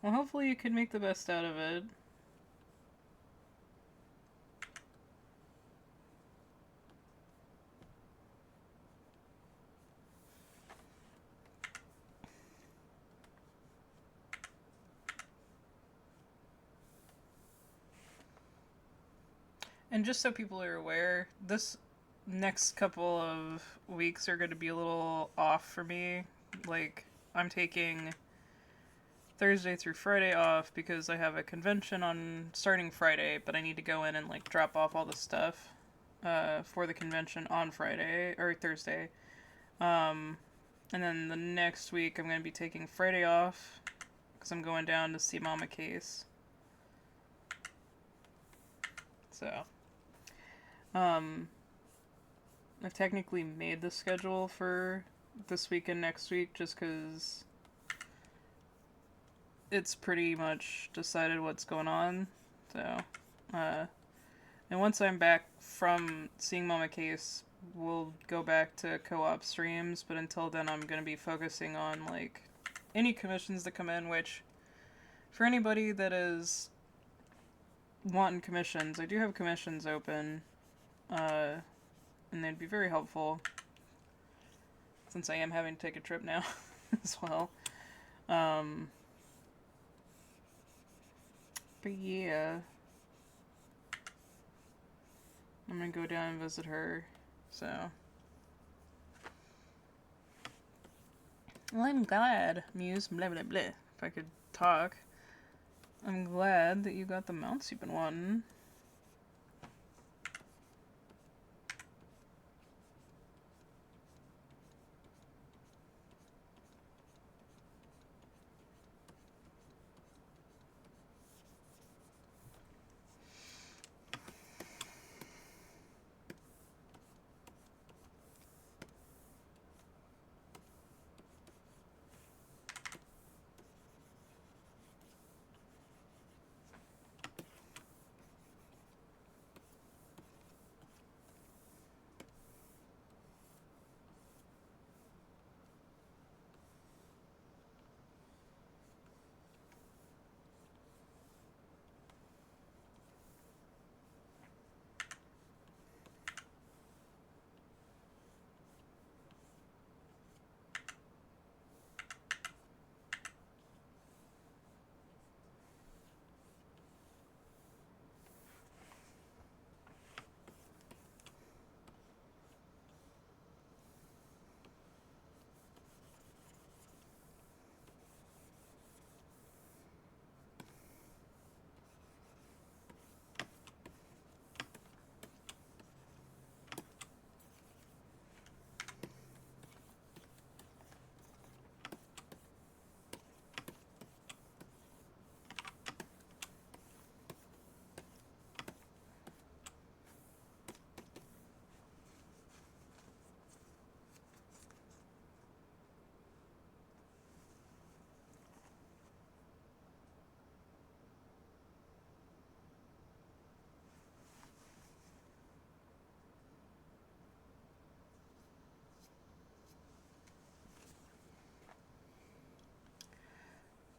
Well, hopefully you can make the best out of it. And just so people are aware, this next couple of weeks are going to be a little off for me. Like, I'm taking Thursday through Friday off because I have a convention on starting Friday, but I need to go in and like drop off all the stuff for the convention on Friday or Thursday. And then the next week I'm going to be taking Friday off because I'm going down to see Mama Case. So, I've technically made the schedule for this week and next week just because it's pretty much decided what's going on. So, and once I'm back from seeing Mama Case, we'll go back to co-op streams. But until then, I'm gonna be focusing on like any commissions that come in. Which, for anybody that is wanting commissions, I do have commissions open, and they'd be very helpful since I am having to take a trip now as well. But yeah, I'm gonna go down and visit her. So, well, I'm glad, Muse, blah blah blah. If I could talk, I'm glad that you got the mounts you've been wanting.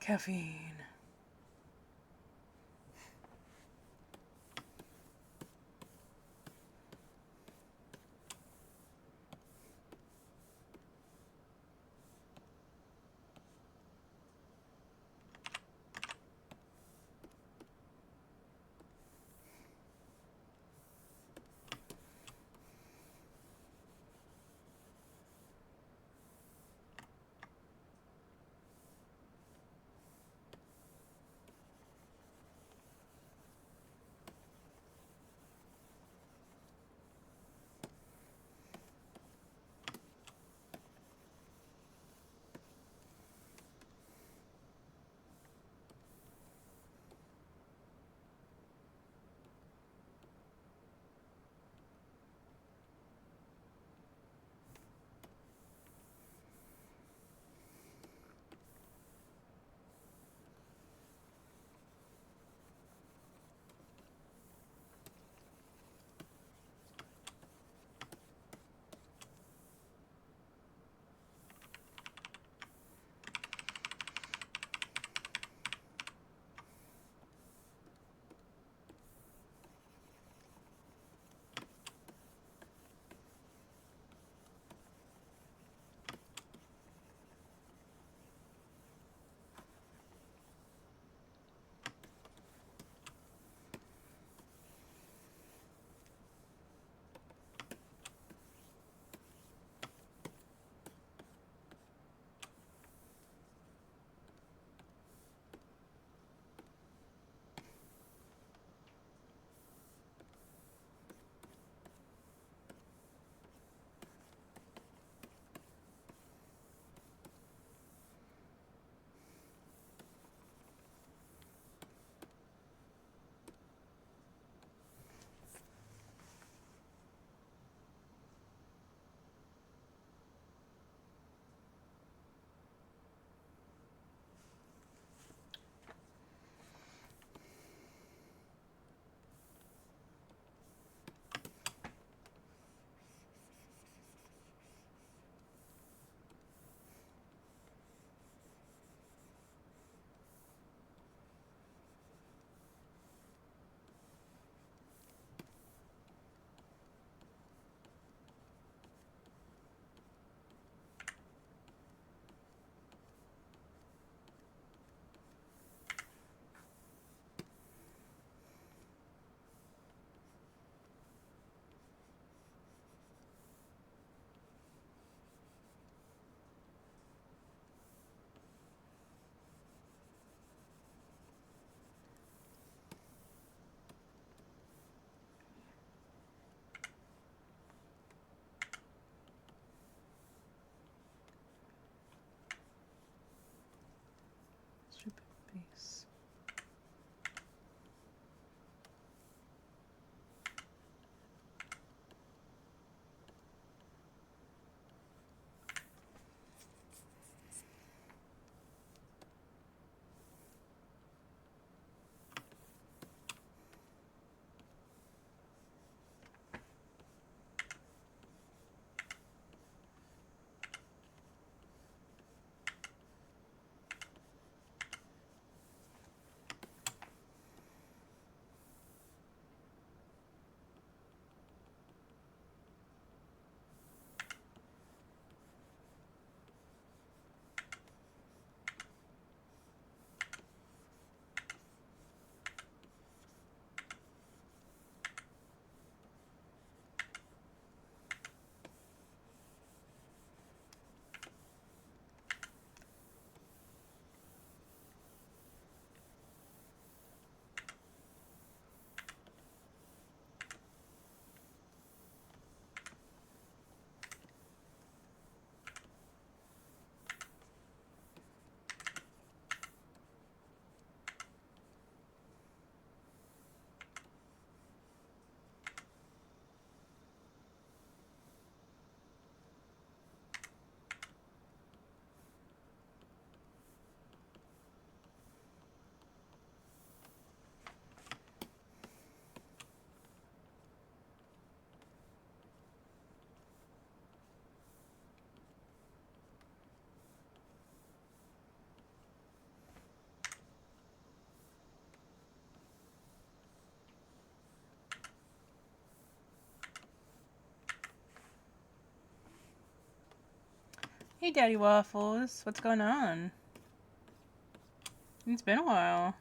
Caffeine. Hey, Daddy Waffles. What's going on? It's been a while.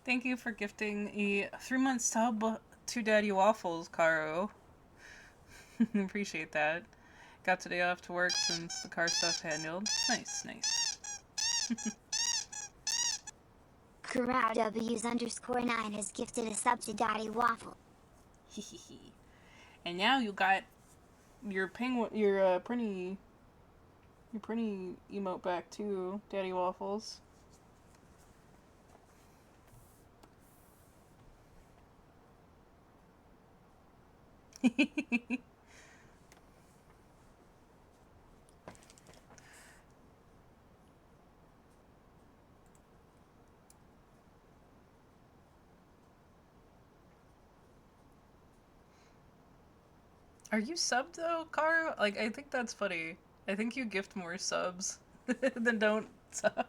Thank you for gifting a 3-month sub to Daddy Waffles, Caro. Appreciate that. Got today off to work since the car stuff's handled. Nice, nice. W's_9 has gifted a sub to Daddy Waffle. And now you got your penguin, your pretty emote back too, Daddy Waffles. Are you subbed though, Caro? Like, I think that's funny. I think you gift more subs than don't sub.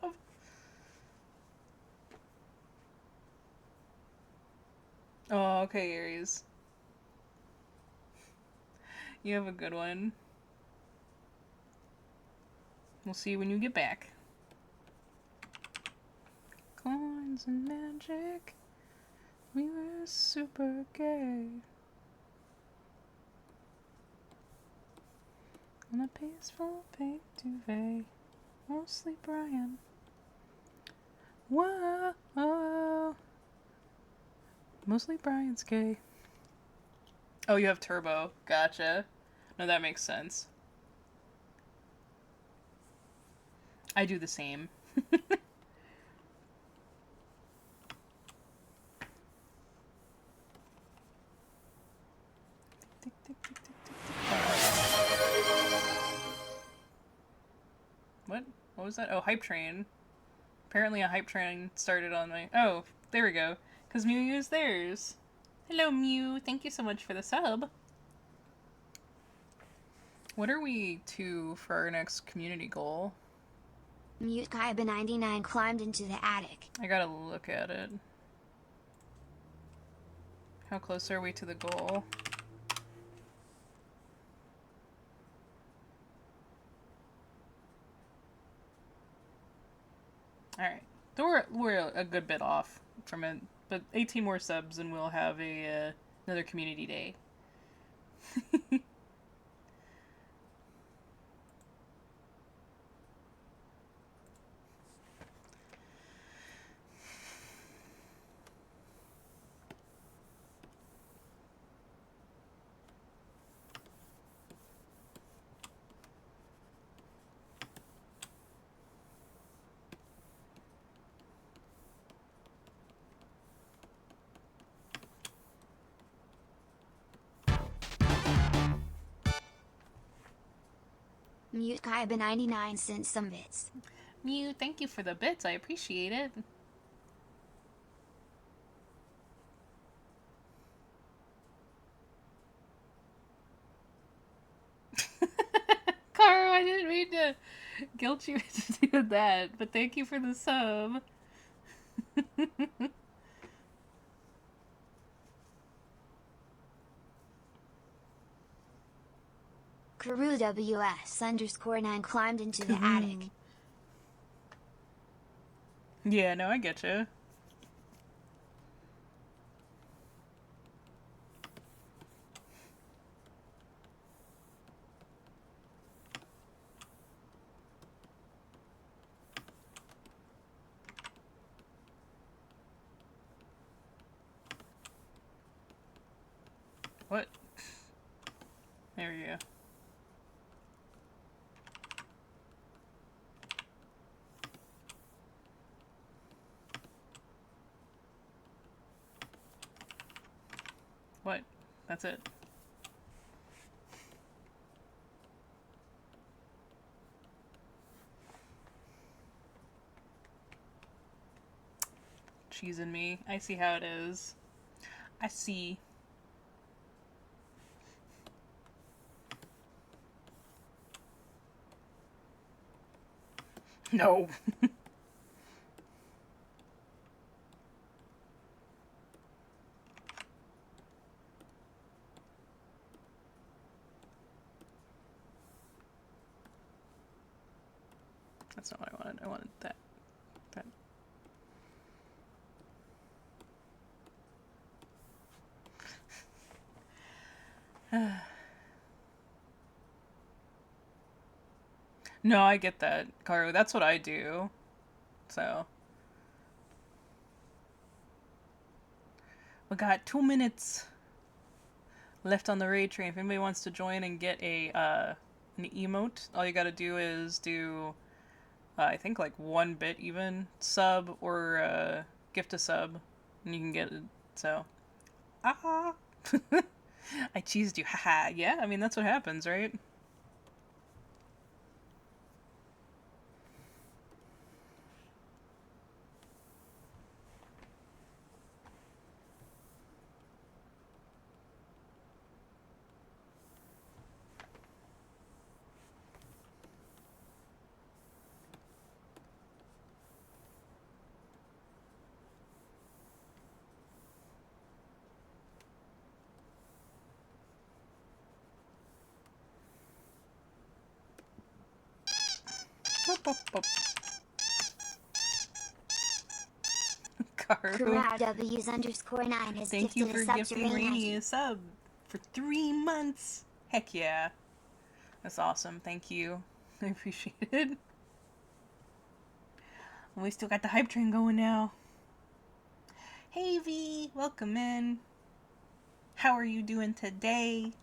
Oh, okay, Aries. You have a good one. We'll see you when you get back. Coins and magic. We were super gay. On a peaceful pink duvet. Mostly Brian. Whoa. Mostly Brian's gay. Oh, you have turbo. Gotcha. No, that makes sense. I do the same. Tick, tick, tick, tick, tick, tick. What? What was that? Oh, hype train. Apparently a hype train started on my... Oh, there we go. Because Mew used theirs. Hello, Mew. Thank you so much for the sub. What are we to for our next community goal? Mute99 climbed into the attic. I gotta look at it. How close are we to the goal? Alright. So we're a good bit off from it. But 18 more subs and we'll have another community day. Mute99 sent some bits. Mew, thank you for the bits. I appreciate it. Caro, I didn't mean to guilt you into doing that, but thank you for the sub. KaruWS_9 climbed into the attic. Yeah, no, I get you. What? There you go. What? That's it. Cheese and me. I see how it is. I see. No. That's not what I wanted. I wanted that. That. No, I get that, Karu. That's what I do. So. We got 2 minutes left on the raid train. If anybody wants to join and get an emote, all you gotta do is do I think like 1 bit even sub or gift a sub, and you can get it. So, ah, I cheesed you, haha. Yeah, I mean that's what happens, right? Karu, W's_9 has thank you gifted a for sub to gifting Rainy Rainy. a sub for 3 months. Heck yeah, that's awesome. Thank you. I appreciate it. We still got the hype train going now. Hey V, welcome in. How are you doing today?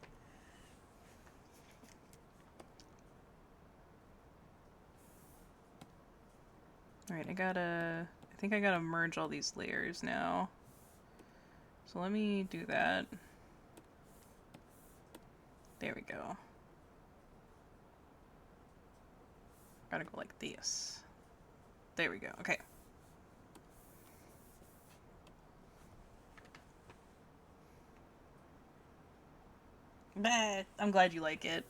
Alright, I think I gotta merge all these layers now. So let me do that. There we go. Gotta go like this. There we go, okay. Bah, I'm glad you like it.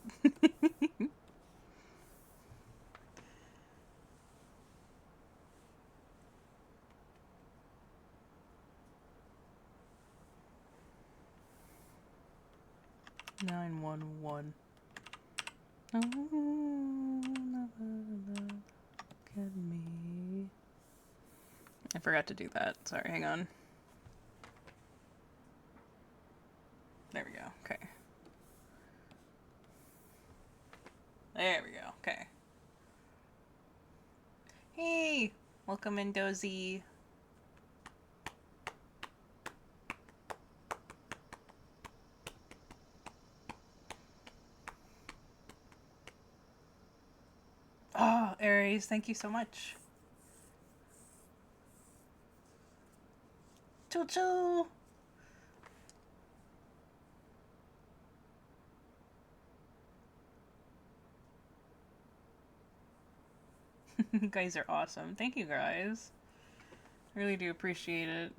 911. Oh, look at me. I forgot to do that. Sorry, hang on. There we go. Okay. There we go. Okay. Hey! Welcome in, Dozy. Oh, Aries, thank you so much. Choo choo! You guys are awesome. Thank you, guys. I really do appreciate it.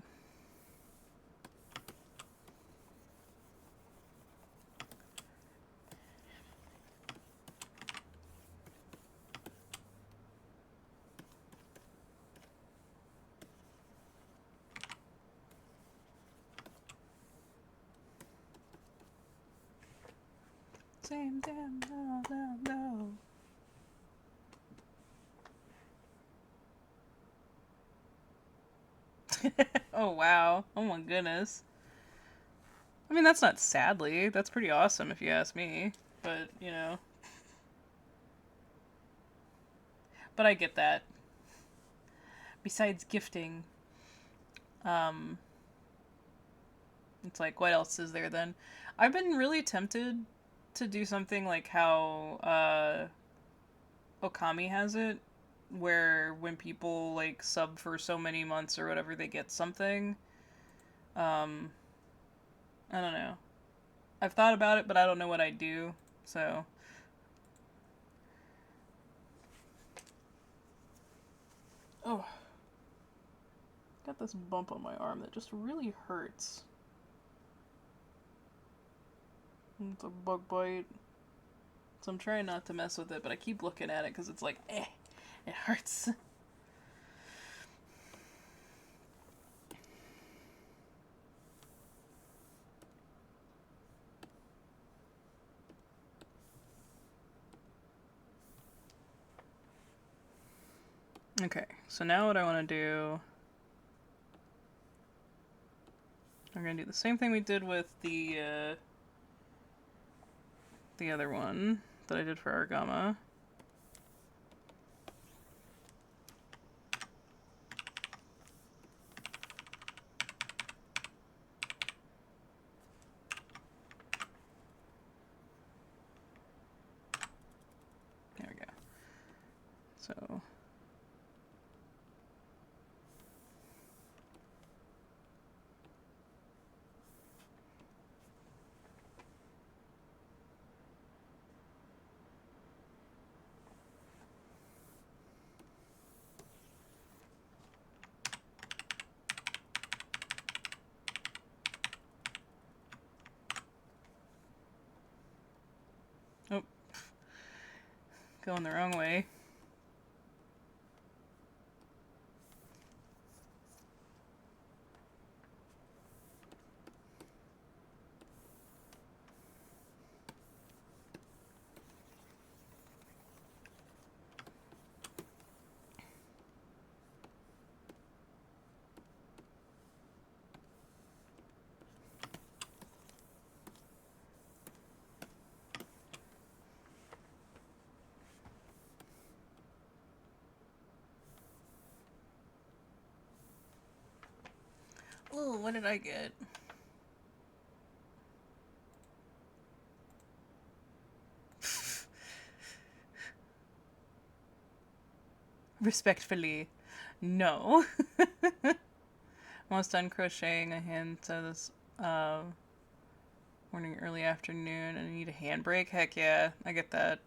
Same damn no, no, no. Oh, wow. Oh, my goodness. I mean, that's not sadly. That's pretty awesome if you ask me. But, you know. But I get that. Besides gifting, um, it's like, what else is there then? I've been really tempted to do something like how Okami has it, where when people like sub for so many months or whatever, they get something. Um, I don't know. I've thought about it, but I don't know what I do. So oh, got this bump on my arm that just really hurts. It's a bug bite. So I'm trying not to mess with it, but I keep looking at it because it's like, it hurts. Okay, so now what I want to do, I'm going to do the same thing we did with the other one that I did for Argama. There we go. So oh, going the wrong way. Oh, what did I get? Respectfully, no. Almost done crocheting a hand to this morning, early afternoon, and I need a handbrake. Heck yeah, I get that.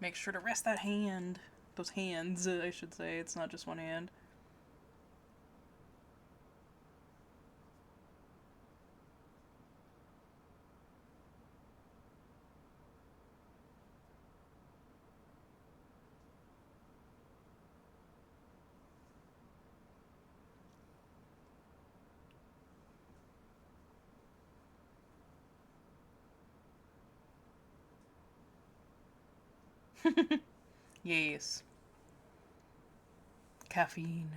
Make sure to rest that hand. Those hands, I should say. It's not just one hand. Yes. Caffeine.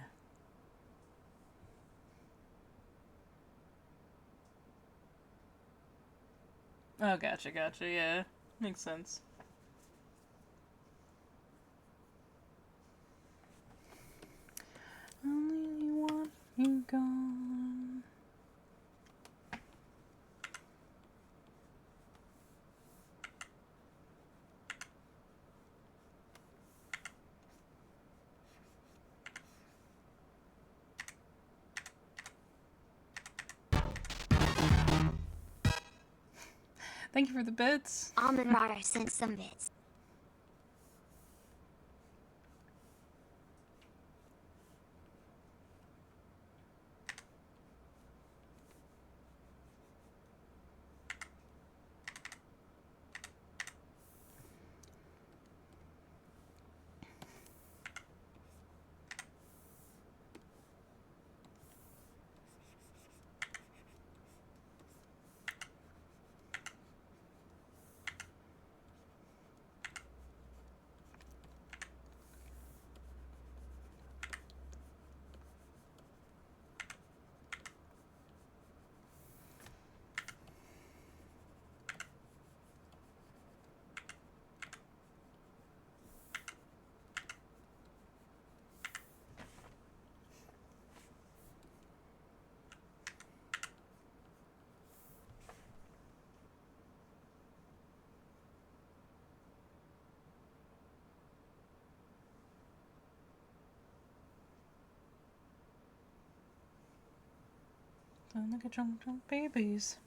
Oh, gotcha, yeah. Makes sense. Only want you gone. Thank you for the bits. Almond Rotter sent some bits. Sound like a chunk chunk babies.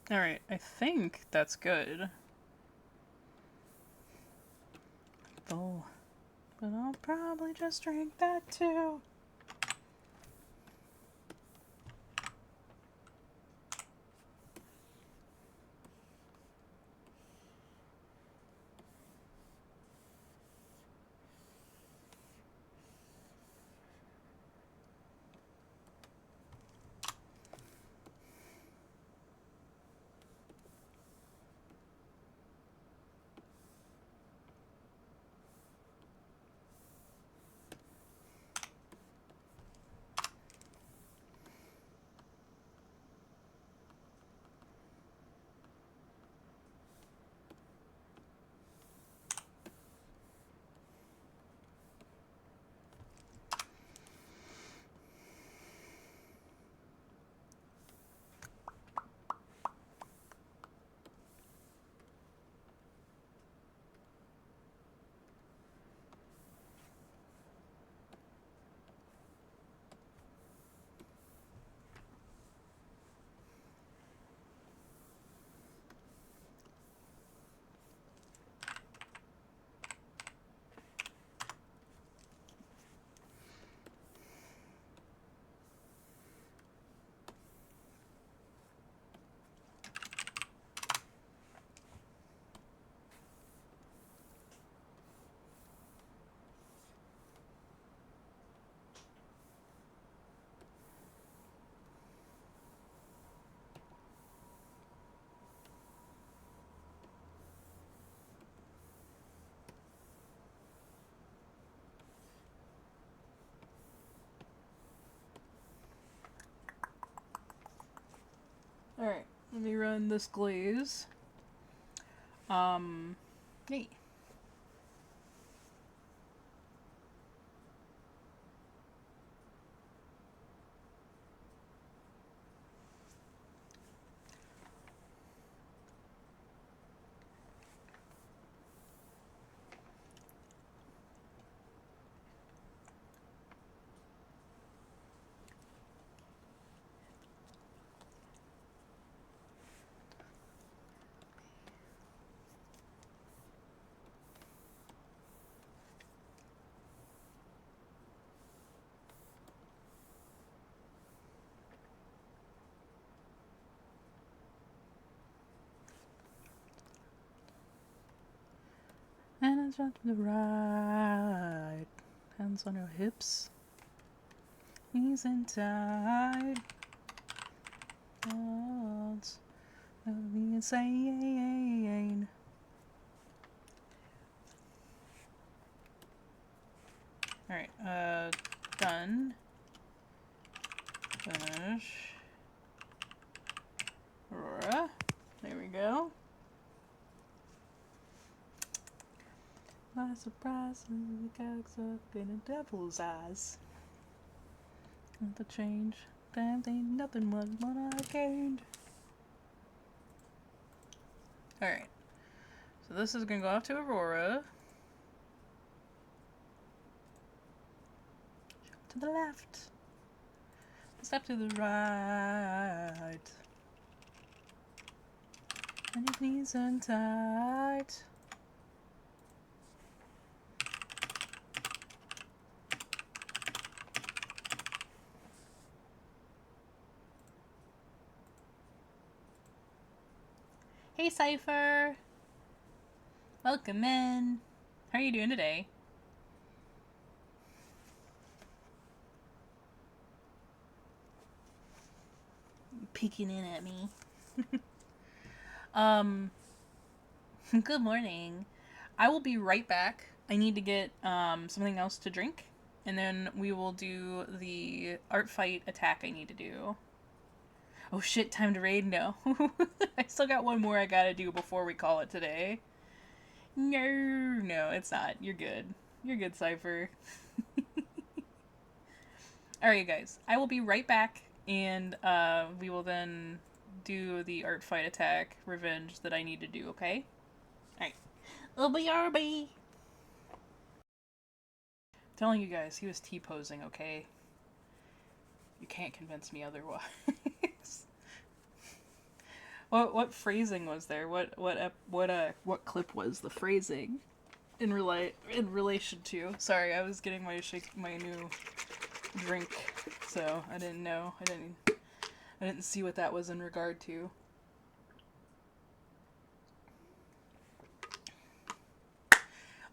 Alright, I think that's good. Oh, but I'll probably just drink that too. Alright, let me run this glaze. Hey. And hands on to the right. Hands on your hips. Knees in tight. Thoughts of the insane. Alright, done. Finish. Aurora. There we go. My surprise, the cocks up in a devil's eyes. Not the change. Damn, ain't nothing much what I gained. Alright. So this is gonna go off to Aurora. To the left. Step to the right. And your knees in tight. Hey Cypher! Welcome in. How are you doing today? Peeking in at me. Good morning. I will be right back. I need to get something else to drink, and then we will do the art fight attack I need to do. Oh shit, time to raid? No. I still got one more I gotta do before we call it today. No, it's not. You're good. You're good, Cypher. Alright, guys. I will be right back, and we will then do the art fight attack revenge that I need to do, okay? Alright. LBRB! Telling you guys, he was T-posing, okay? You can't convince me otherwise. What phrasing was there? What clip was the phrasing in relation to? Sorry, I was getting my new drink, so I didn't know. I didn't see what that was in regard to.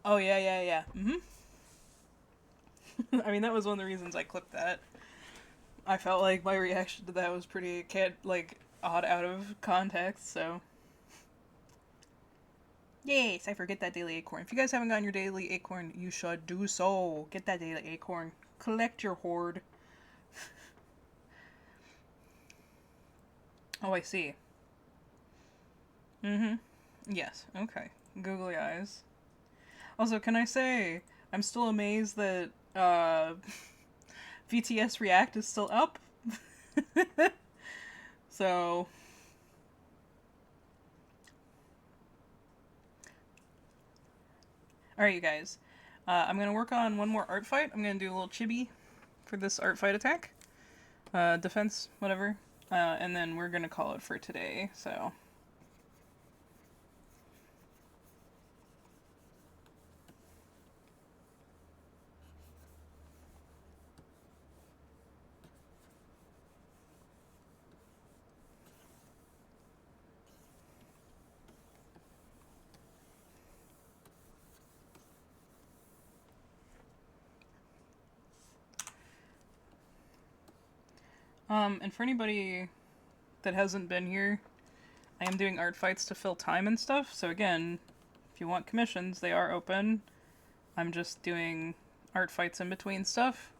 Oh yeah. I mean, that was one of the reasons I clipped that. I felt like my reaction to that was pretty odd out of context, so. Yes, I forget that daily acorn. If you guys haven't gotten your daily acorn, you should do so. Get that daily acorn. Collect your hoard. Oh, I see. Mm-hmm. Yes, okay. Googly eyes. Also, can I say, I'm still amazed that, VTS React is still up. So... Alright, you guys. I'm gonna work on one more art fight. I'm gonna do a little chibi for this art fight attack. Defense, whatever. And then we're gonna call it for today, so... And for anybody that hasn't been here, I am doing art fights to fill time and stuff, so again, if you want commissions, they are open. I'm just doing art fights in between stuff.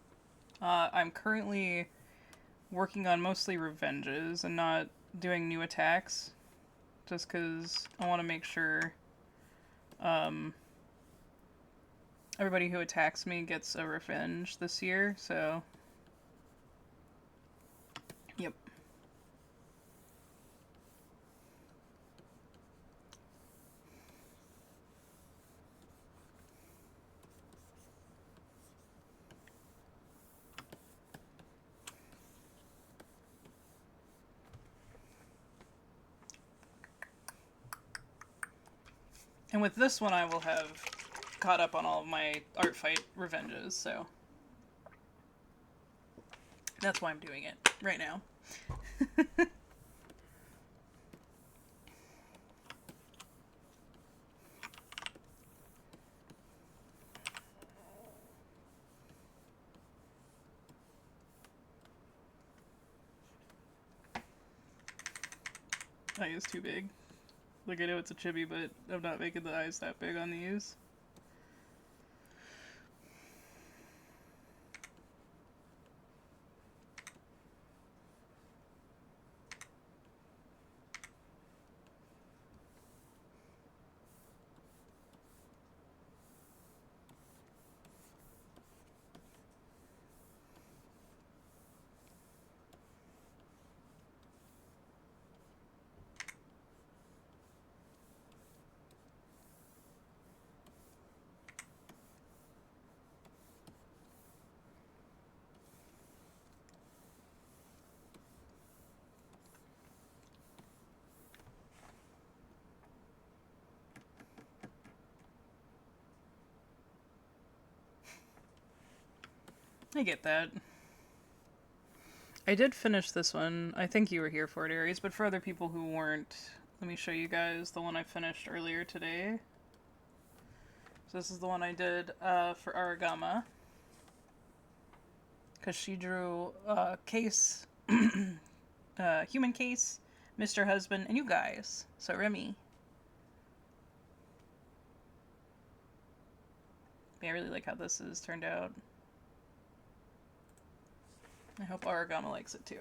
I'm currently working on mostly revenges and not doing new attacks, just because I want to make sure everybody who attacks me gets a revenge this year, so... Yep. And with this one, I will have caught up on all of my art fight revenges, so that's why I'm doing it right now. Eye is too big. Like, I know it's a chibi, but I'm not making the eyes that big on these. I get that. I did finish this one. I think you were here for it, Aries, but for other people who weren't, let me show you guys the one I finished earlier today. So this is the one I did for Aragama. Because she drew Case, Human Case, Mr. Husband, and you guys. So Remy. I really like how this has turned out. I hope Aragama likes it too.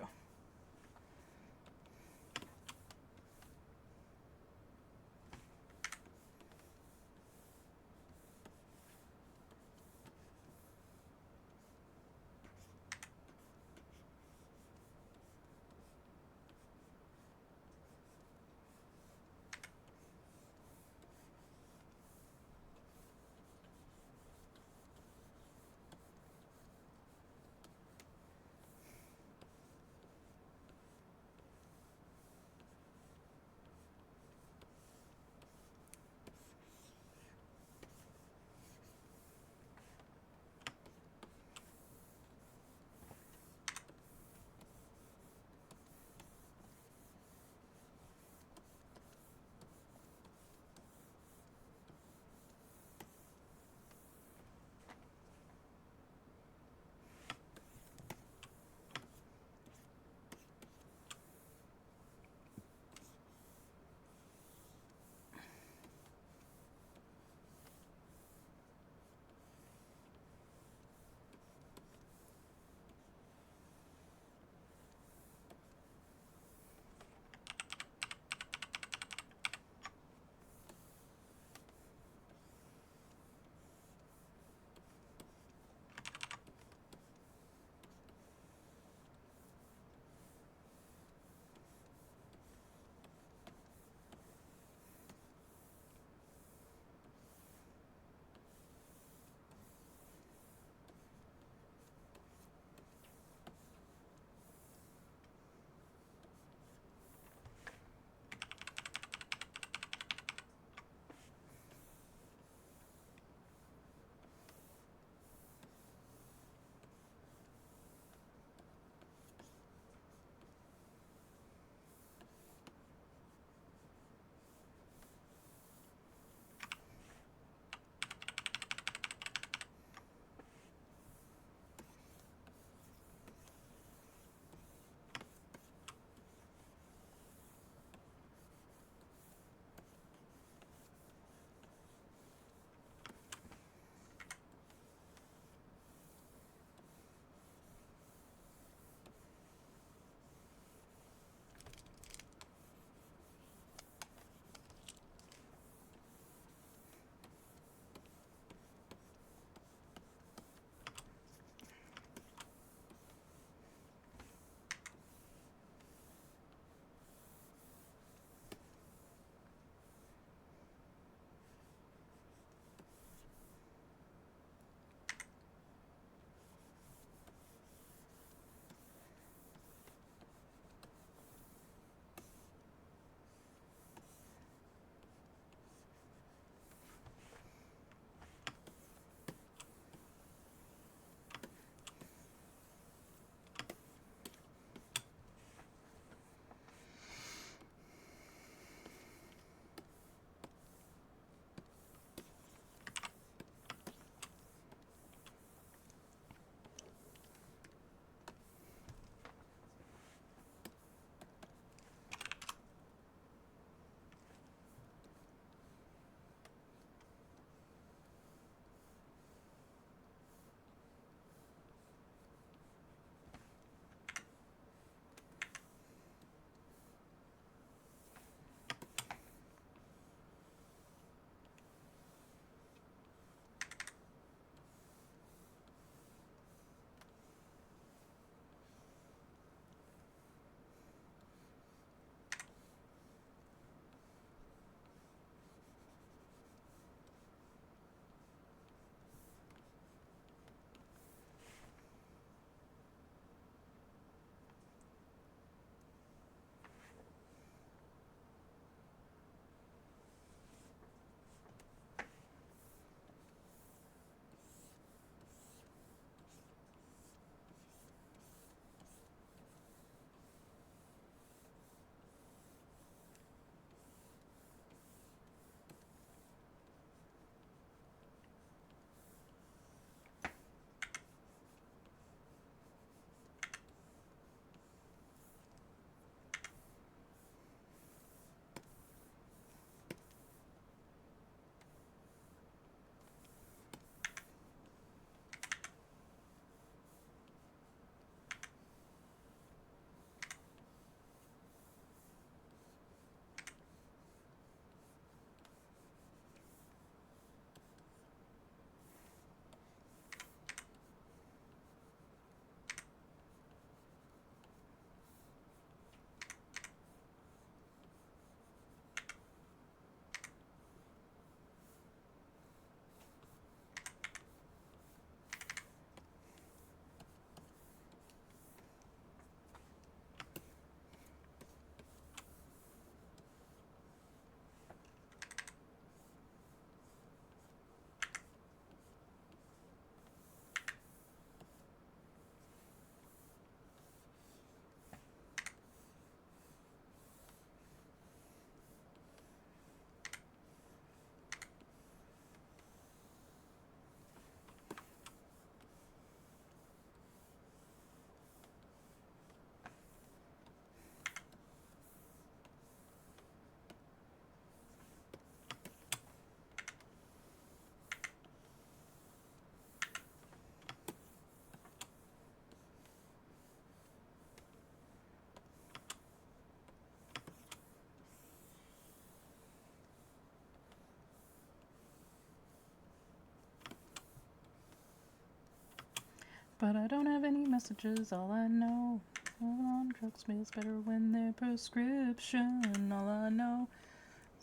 but I don't have any messages. All I know, on drugstores better when their prescription. All I know,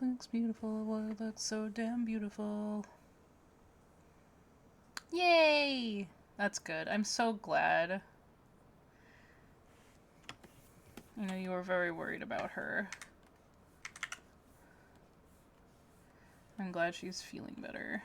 looks beautiful. Well, it looks so damn beautiful. Yay! That's good. I'm so glad. I know you were very worried about her. I'm glad she's feeling better.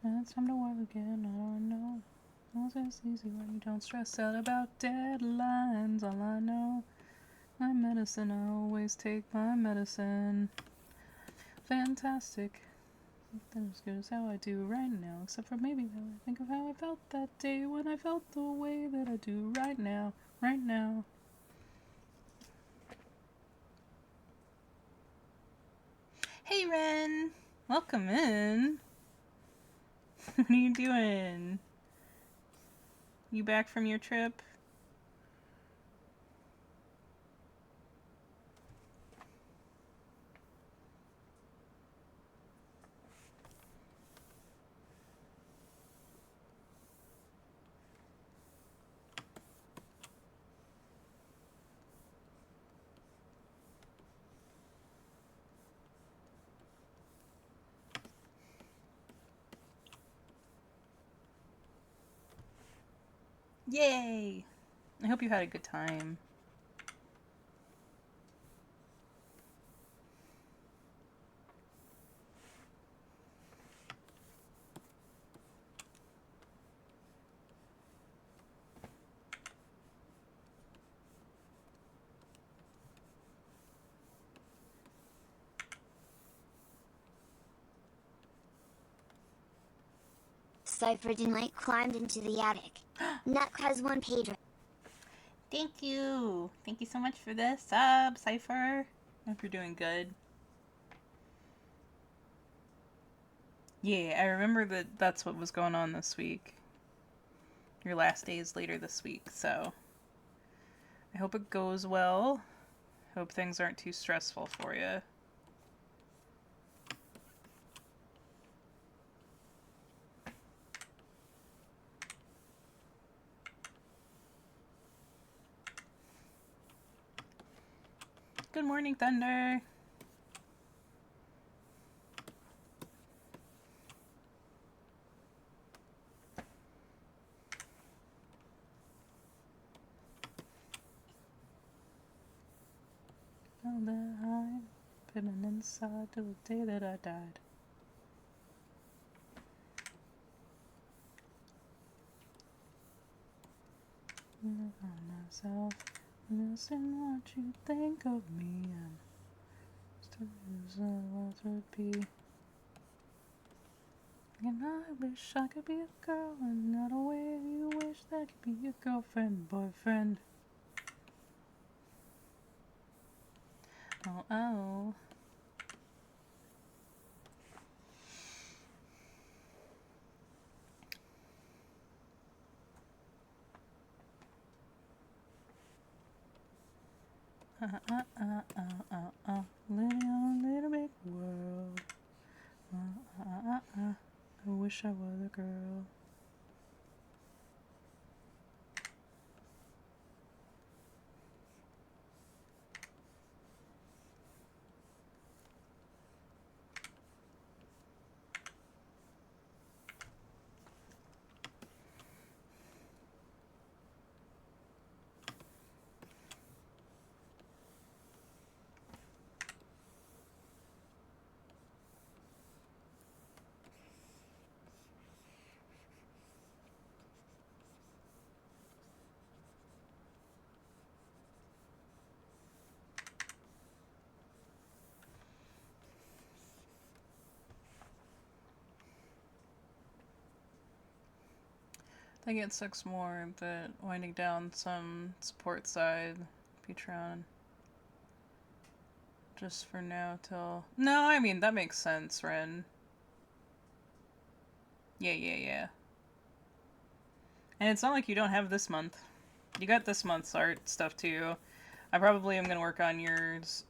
Now it's time to work again. I don't know. It's just easy when you don't stress out about deadlines. All I know, my medicine. I always take my medicine. Fantastic. That as good as how I do right now, except for maybe how I think of how I felt that day when I felt the way that I do right now. Right now. Hey, Ren! Welcome in. What are you doing? You back from your trip? Yay! I hope you had a good time. Cypher Delight climbed into the attic. Nut has one pager. Thank you! Thank you so much for the sub, Cypher. I hope you're doing good. Yeah, I remember that that's what was going on this week. Your last day is later this week, so I hope it goes well. Hope things aren't too stressful for you. Good morning, Thunder. All that I'm putting inside till the day that I died. I found myself missing what you think of me, and still what would be. And I wish I could be a girl, and not a way you wish that could be your girlfriend, boyfriend. Oh, oh. Living on a little big world. I wish I was a girl. They get 6 more, but winding down some support side. Patreon. Just for now till... No, I mean, that makes sense, Ren. Yeah. And it's not like you don't have this month. You got this month's art stuff, too. I probably am going to work on yours,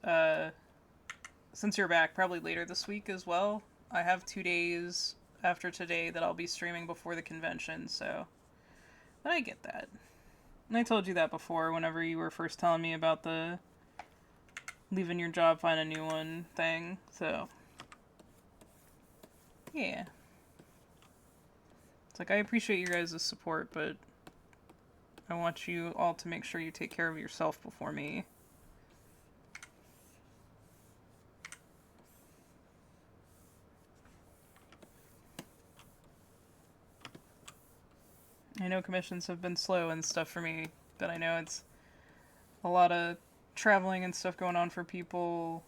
since you're back, probably later this week as well. I have 2 days after today that I'll be streaming before the convention, so... But I get that. And I told you that before whenever you were first telling me about the leaving your job, find a new one thing, so... Yeah. It's like, I appreciate you guys' support, but I want you all to make sure you take care of yourself before me. I know commissions have been slow and stuff for me, but I know it's a lot of traveling and stuff going on for people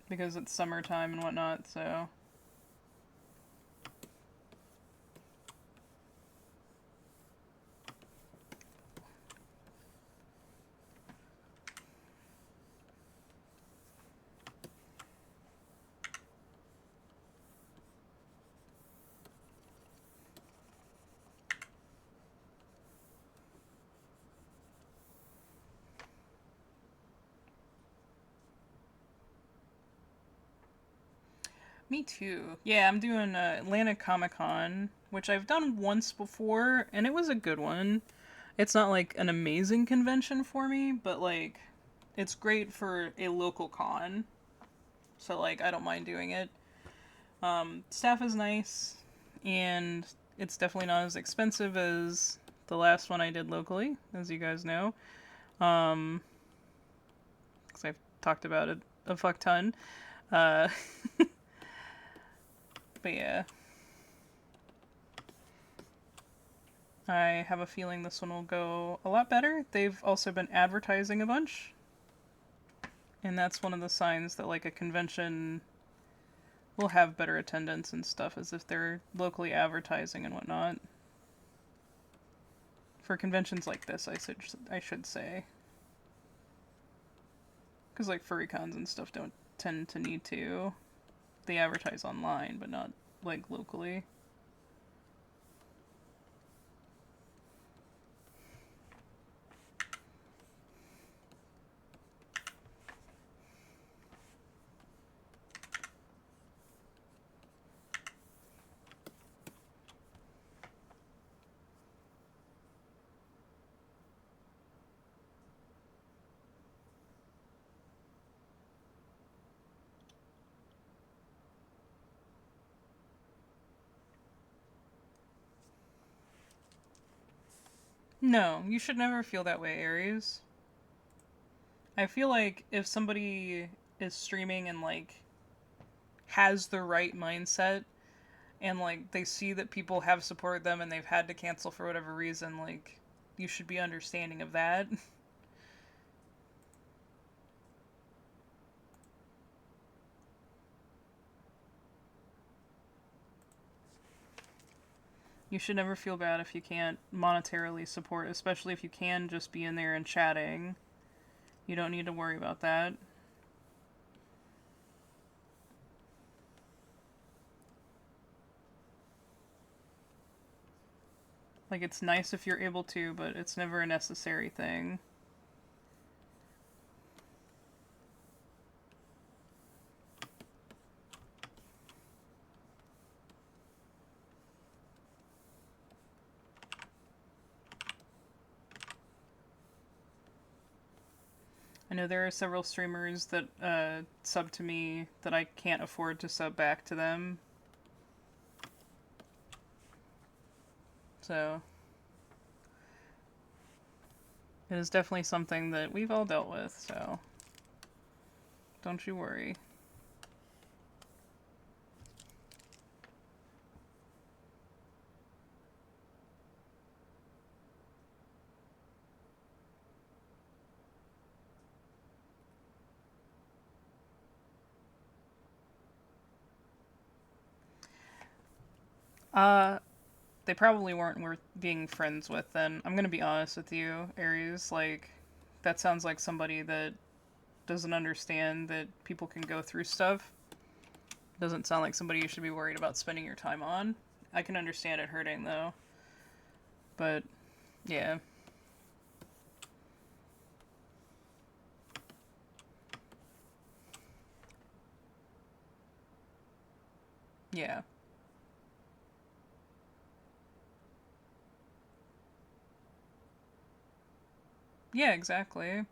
because it's summertime and whatnot, so... Me too. Yeah, I'm doing Atlanta Comic Con, which I've done once before, and it was a good one. It's not like an amazing convention for me, but like, it's great for a local con. So like, I don't mind doing it. Staff is nice, and it's definitely not as expensive as the last one I did locally, as you guys know. Because I've talked about it a fuck ton. Uh, but yeah. I have a feeling this one will go a lot better. They've also been advertising a bunch. And that's one of the signs that like a convention will have better attendance and stuff, as if they're locally advertising and whatnot. For conventions like this, I should say. Because like furry cons and stuff don't tend to need to. They advertise online, but not like locally. No, you should never feel that way, Aries. I feel like if somebody is streaming and like has the right mindset and like they see that people have supported them and they've had to cancel for whatever reason, like you should be understanding of that. You should never feel bad if you can't monetarily support, especially if you can just be in there and chatting. You don't need to worry about that. Like, it's nice if you're able to, but it's never a necessary thing. I know there are several streamers that sub to me that I can't afford to sub back to them. So, it is definitely something that we've all dealt with, so don't you worry. they probably weren't worth being friends with then. I'm gonna be honest with you, Aries. Like, that sounds like somebody that doesn't understand that people can go through stuff. Doesn't sound like somebody you should be worried about spending your time on. I can understand it hurting though. But, yeah. Yeah. Yeah, exactly.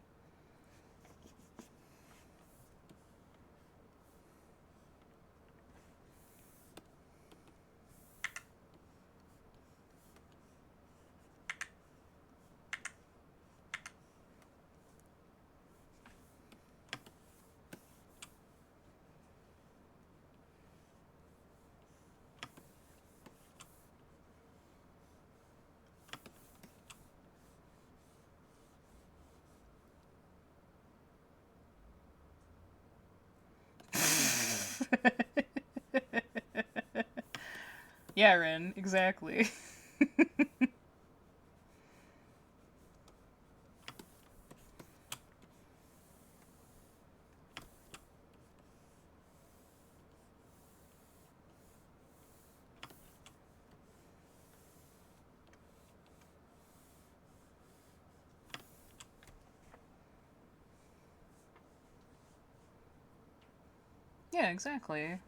Yeah, Ren, exactly. Yeah, exactly.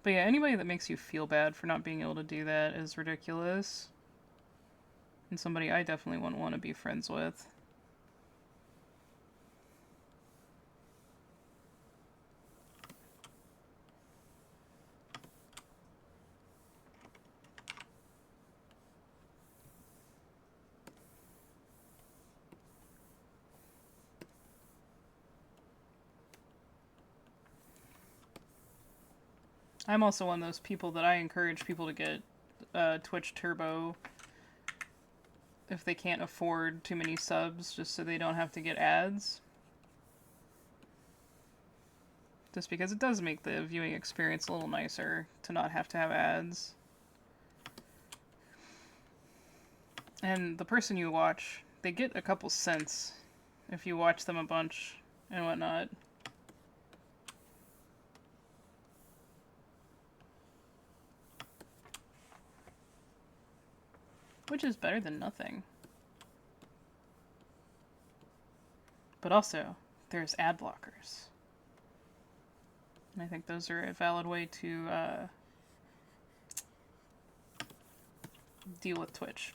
But yeah, anybody that makes you feel bad for not being able to do that is ridiculous. And somebody I definitely wouldn't want to be friends with. I'm also one of those people that I encourage people to get Twitch Turbo if they can't afford too many subs, just so they don't have to get ads. Just because it does make the viewing experience a little nicer to not have to have ads. And the person you watch, they get a couple cents if you watch them a bunch and whatnot. Which is better than nothing. But also, there's ad blockers. And I think those are a valid way to deal with Twitch.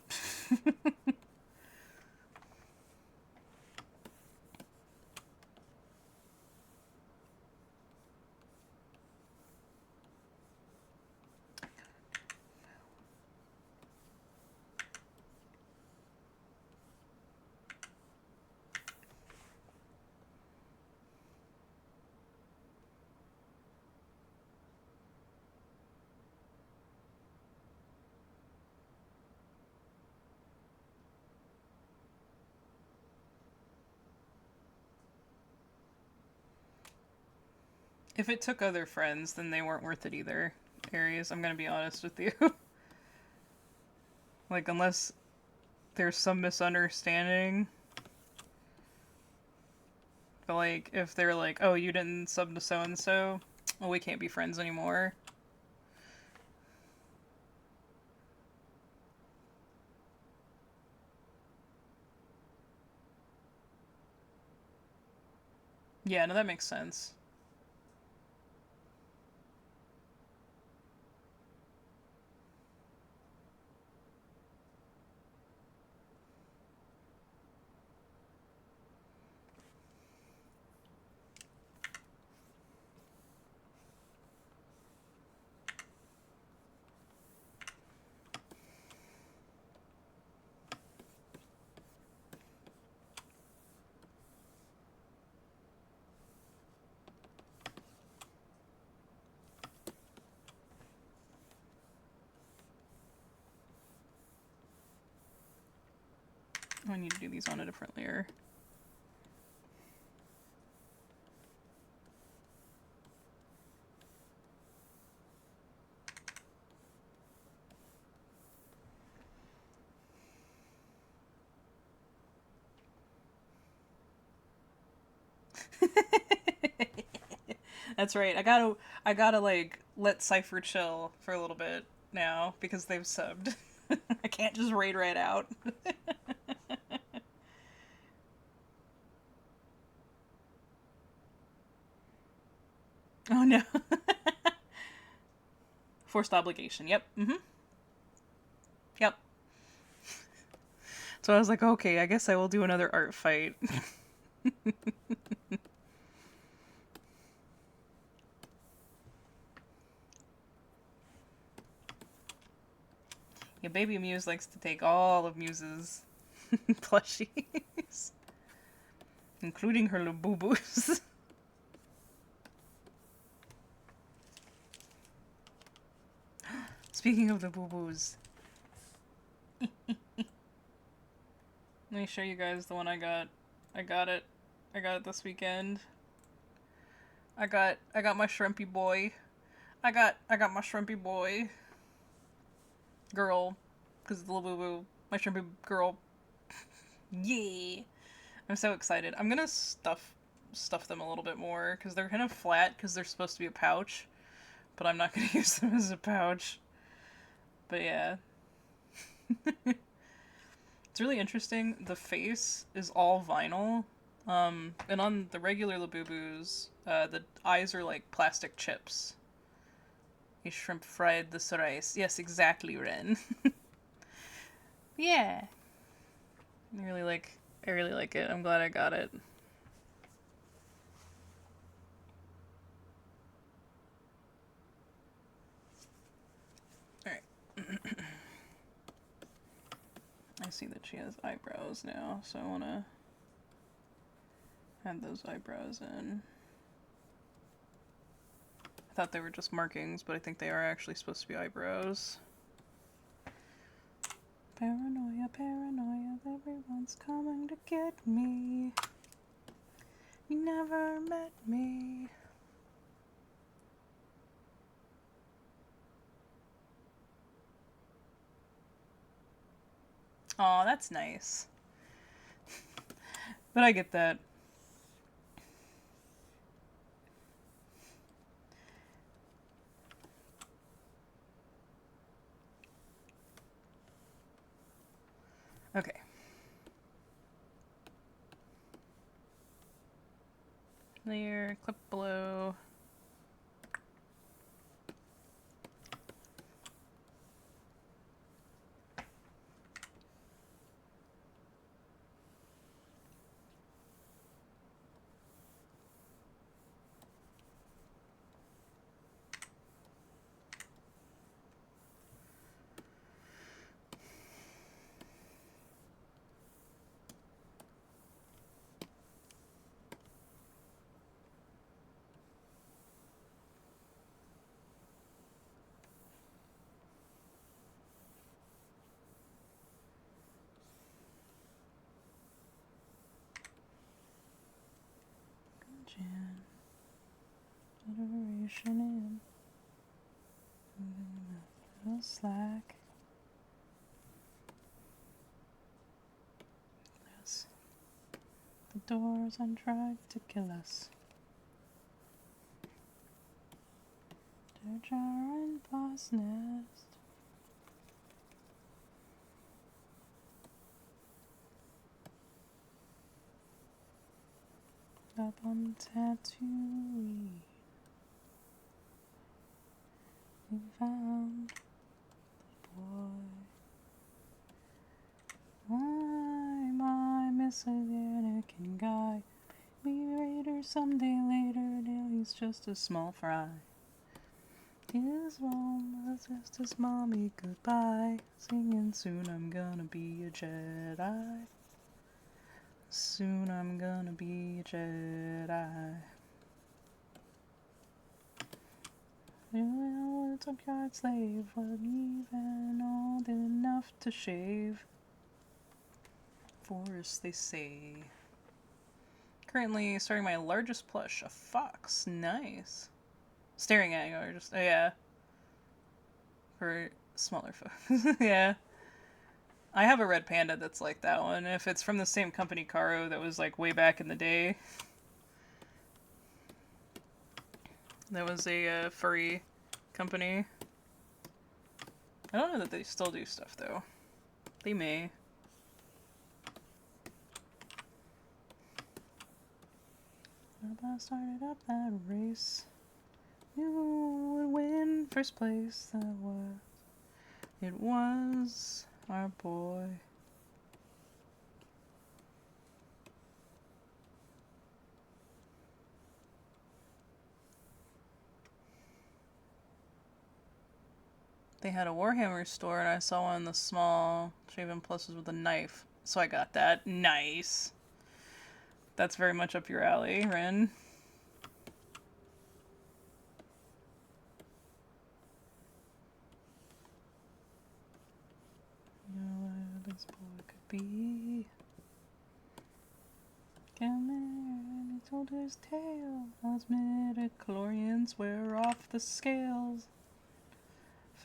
If it took other friends, then they weren't worth it either. Aries, I'm gonna be honest with you. Like, unless there's some misunderstanding. But, like, if they're like, oh, you didn't sub to so and so, well, we can't be friends anymore. Yeah, no, that makes sense. Oh, I need to do these on a different layer. That's right. I gotta like let Cypher chill for a little bit now because they've subbed. I can't just raid right out. Oh no. Forced obligation. Yep. Yep. So I was like, okay, I guess I will do another art fight. Yeah, baby Muse likes to take all of Muse's plushies, including her Labubu's. Speaking of the boo boos, let me show you guys the one I got. I got it. I got it this weekend. I got my shrimpy boy. I got my shrimpy boy. Girl. Because the little boo boo. My shrimpy girl. Yeah. I'm so excited. I'm gonna stuff them a little bit more because they're kind of flat because they're supposed to be a pouch, but I'm not gonna use them as a pouch. But yeah. It's really interesting. The face is all vinyl. And on the regular Labubus, the eyes are like plastic chips. A shrimp fried this rice. Yes, exactly, Ren. Yeah. I really like it. I'm glad I got it. Alright. I see that she has eyebrows now, so I wanna add those eyebrows in. I thought they were just markings, but I think they are actually supposed to be eyebrows. Paranoia, paranoia, everyone's coming to get me. You never met me. Aw, that's nice. But I get that. Okay. Layer, clip below. Jan. Iteration in. A little slack. Yes. The doors and tried to kill us. Their jar and boss nest. Up on Tatooine, we found the boy. Why my Messianic guy? Be Raider someday later, now he's just a small fry. His mom was just his mommy goodbye, singing soon I'm gonna be a Jedi. Soon I'm gonna be a Jedi. Well, it's a guard slave, but even old enough to shave. Force, they say. Currently starting my largest plush, a fox. Nice. Staring at you, or just, oh yeah. For smaller folks. Yeah. I have a red panda that's like that one. If it's from the same company, Caro, that was like way back in the day. That was a furry company. I don't know that they still do stuff though. They may. If I started up that race, you would win first place. It was our boy. They had a Warhammer store, and I saw one of the small shaven pluses with a knife. So I got that. Nice. That's very much up your alley, Ren. You know what this boy could be. Come here, and he told his tale. As midichlorians wear off the scales.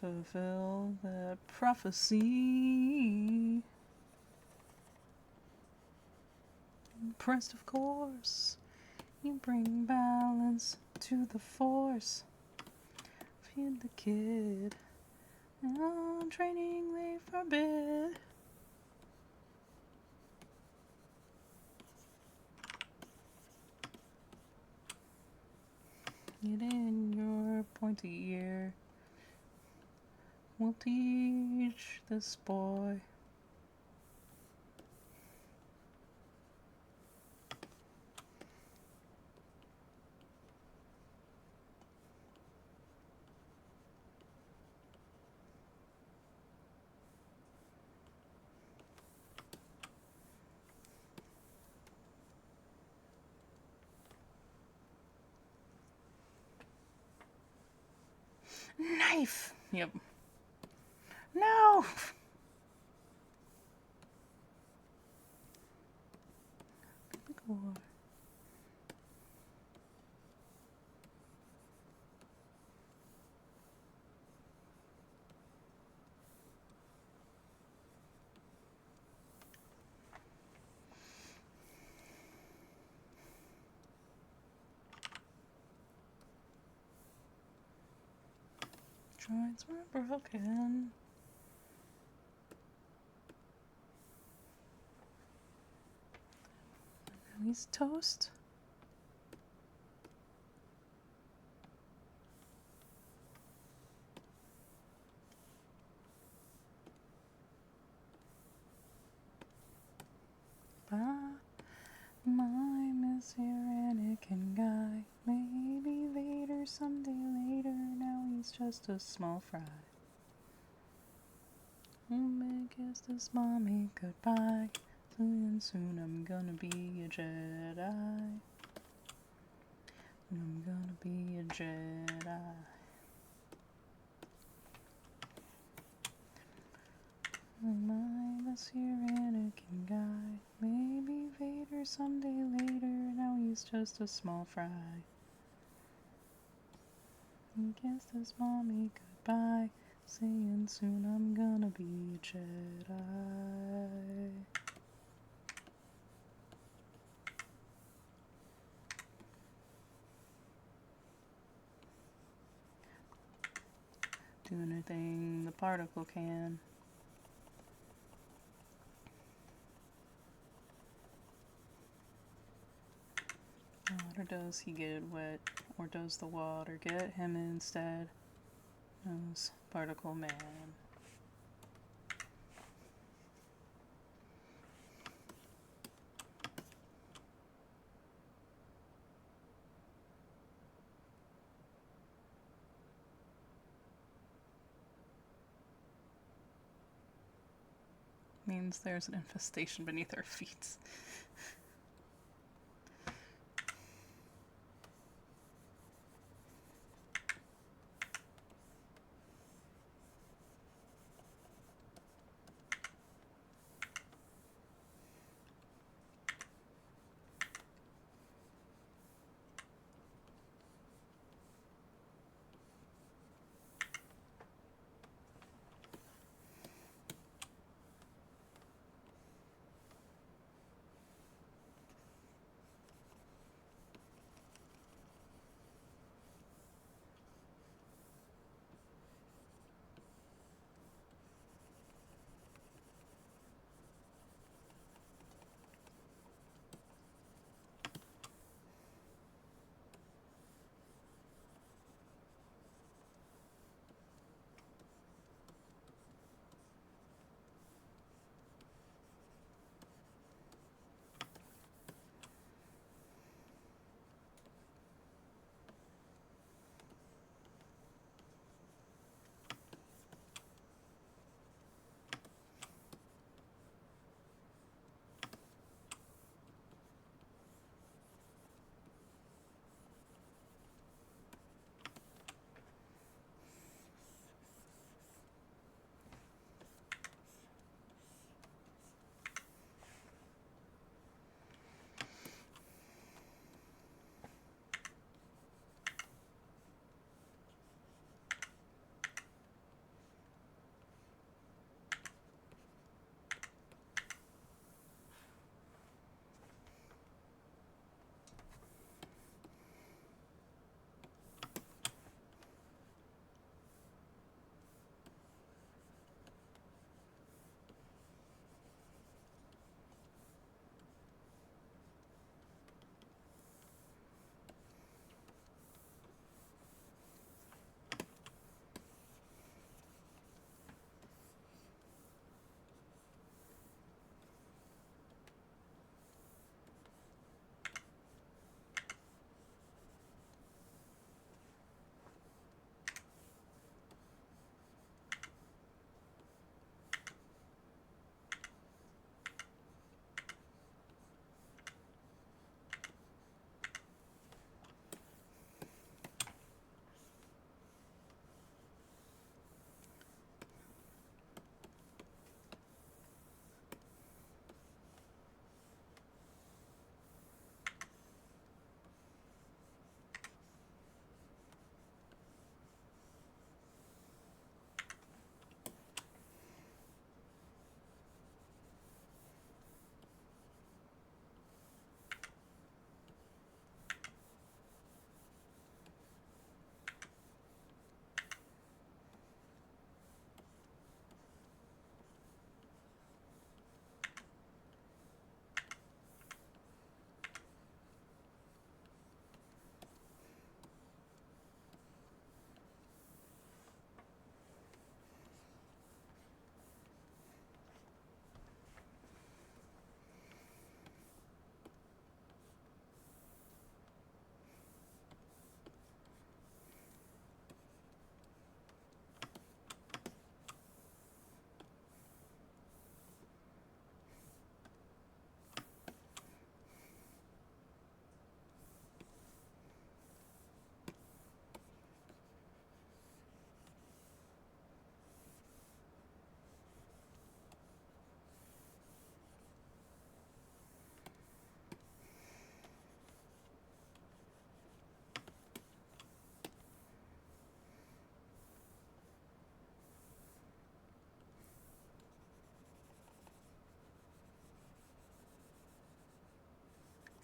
Fulfill that prophecy. Impressed, of course. You bring balance to the force. Feed the kid. On training they forbid. Get in your pointy ear. We'll teach this boy. Knife! Yep. No! Joints were broken. Now he's toast. Bye, my Messianic guy. Maybe Vader someday later. Now he's just a small fry. Kiss this mommy goodbye. Soon I'm gonna be a Jedi. I'm gonna be a Jedi. My Messianic guy. Maybe Vader someday later. Now he's just a small fry. Kiss this mommy goodbye. Saying soon I'm gonna be a Jedi. Do anything the particle can. Or does he get wet? Or does the water get him instead? Knows Particle Man. Means there's an infestation beneath our feet.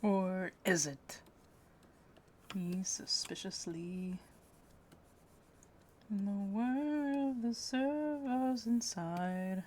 Or is it? He's suspiciously in the whir of the servos inside.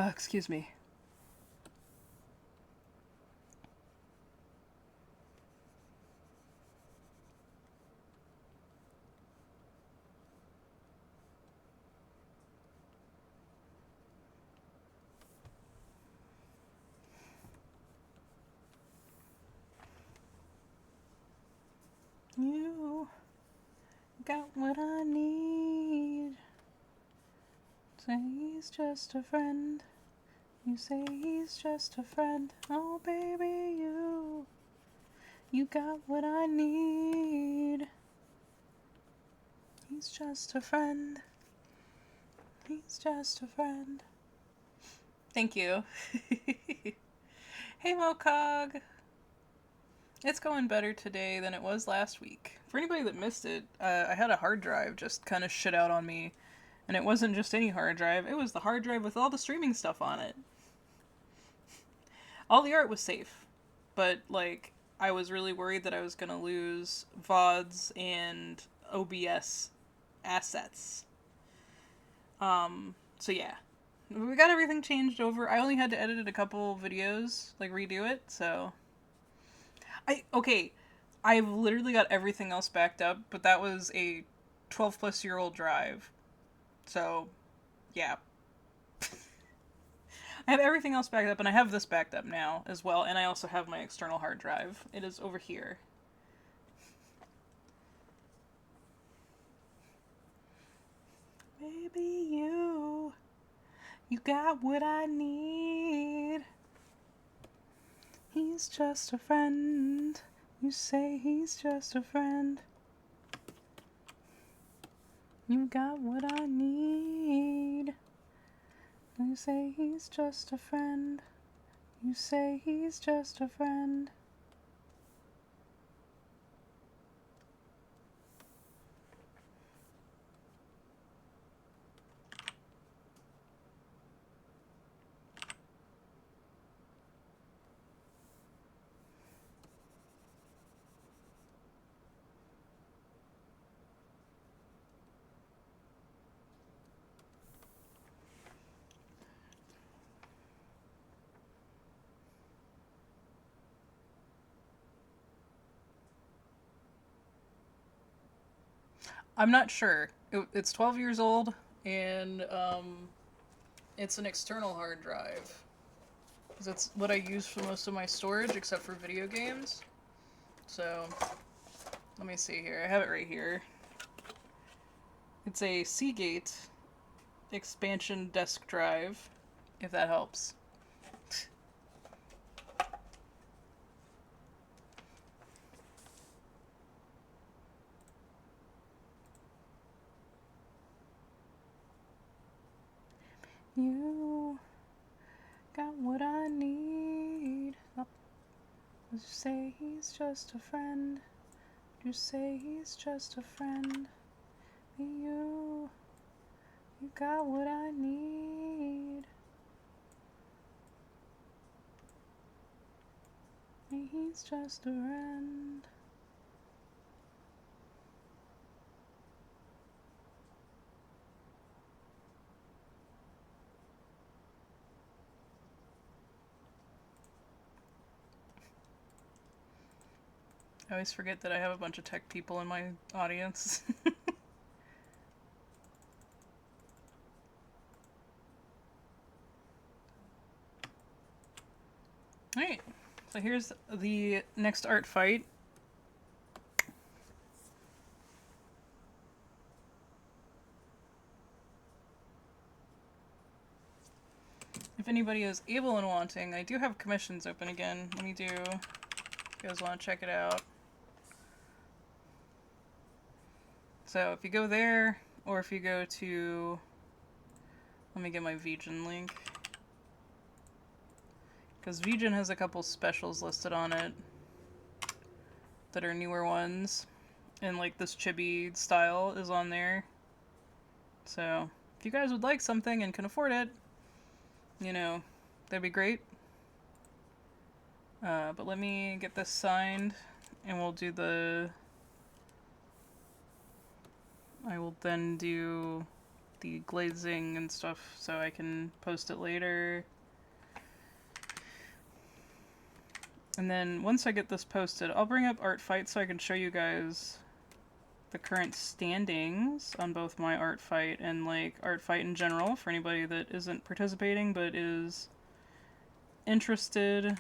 Excuse me. You got what I need. Say he's just a friend. You say he's just a friend. Oh, baby, you got what I need. He's just a friend. He's just a friend. Thank you. Hey, Mocog. It's going better today than it was last week. For anybody that missed it, I had a hard drive just kind of shit out on me. And it wasn't just any hard drive, it was the hard drive with all the streaming stuff on it. All the art was safe, but, like, I was really worried that I was gonna lose Vods and OBS assets. So yeah. We got everything changed over. I only had to edit a couple videos, like redo it, so okay, I've literally got everything else backed up, but that was a 12 plus year old drive. So, yeah. I have everything else backed up, and I have this backed up now as well, and I also have my external hard drive. It is over here. Baby, you got what I need. He's just a friend. You say he's just a friend. You got what I need. You say he's just a friend. You say he's just a friend. I'm not sure. It's 12 years old, and it's an external hard drive. Because that's what I use for most of my storage, except for video games. So, let me see here. I have it right here. It's a Seagate expansion desk drive, if that helps. You got what I need. Oh, you say he's just a friend. You say he's just a friend. You You got what I need. He's just a friend. I always forget that I have a bunch of tech people in my audience. Alright, so here's the next art fight. If anybody is able and wanting, I do have commissions open again. Let me do, if you guys want to check it out. So if you go there, or if you go to, let me get my VGen link. Because VGen has a couple specials listed on it that are newer ones. And like this chibi style is on there. So if you guys would like something and can afford it, you know, that'd be great. But let me get this signed and we'll do the... I will then do the glazing and stuff so I can post it later. And then once I get this posted, I'll bring up Art Fight so I can show you guys the current standings on both my Art Fight and like Art Fight in general for anybody that isn't participating but is interested,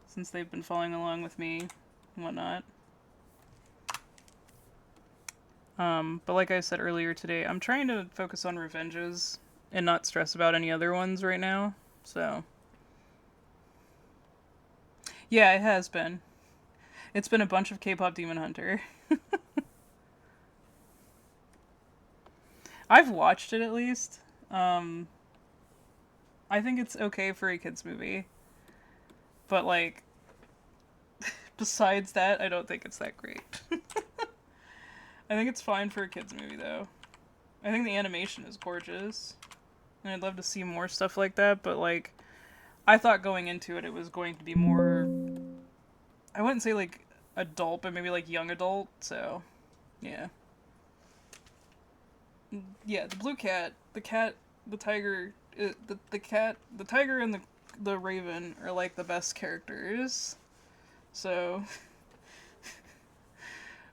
since they've been following along with me and whatnot. But like I said earlier today, I'm trying to focus on Revenges and not stress about any other ones right now, so... Yeah, it has been. It's been a bunch of K-pop Demon Hunter. I've watched it at least. I think it's okay for a kid's movie. But like, besides that, I don't think it's that great. I think it's fine for a kid's movie though. I think the animation is gorgeous. And I'd love to see more stuff like that, but like, I thought going into it, it was going to be more, I wouldn't say like adult, but maybe like young adult, so yeah. Yeah, the blue cat, the cat, the tiger, the cat, the tiger, and the raven are like the best characters. So,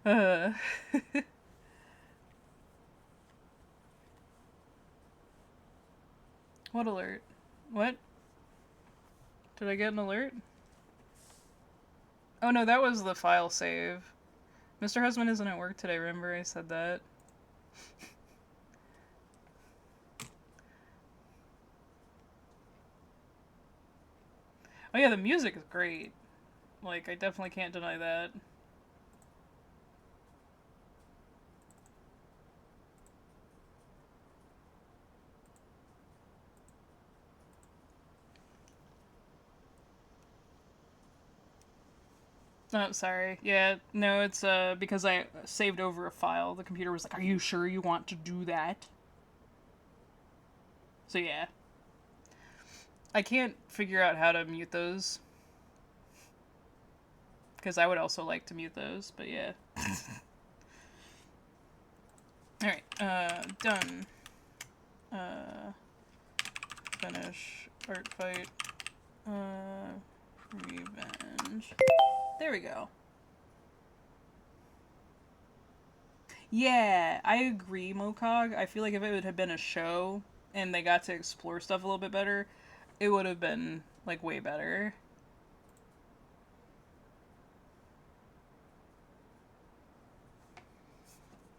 uh, what alert? What? Did I get an alert? Oh no, that was the file save. Mr. Husband isn't at work today, remember I said that? Oh yeah, the music is great. Like, I definitely can't deny that. Oh, sorry. Yeah, no, it's because I saved over a file. The computer was like, "Are you sure you want to do that?" So yeah. I can't figure out how to mute those. Because I would also like to mute those, but yeah. Alright, done. Finish. Art fight. Revenge. There we go. Yeah, I agree, Mokog. I feel like if it would have been a show and they got to explore stuff a little bit better, it would have been, like, way better.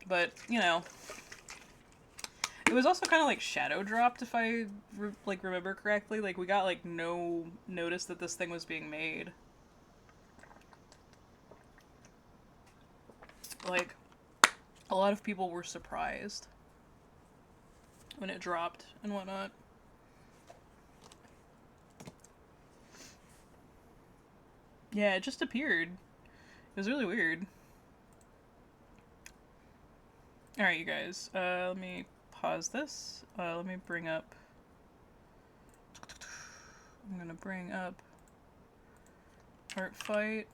But, you know, it was also kind of like shadow dropped, if I remember correctly. Like, we got like no notice that this thing was being made. Like, a lot of people were surprised when it dropped and whatnot. Yeah, it just appeared. It was really weird. Alright, you guys. Let me pause this. Let me bring up. I'm gonna bring up Art Fight.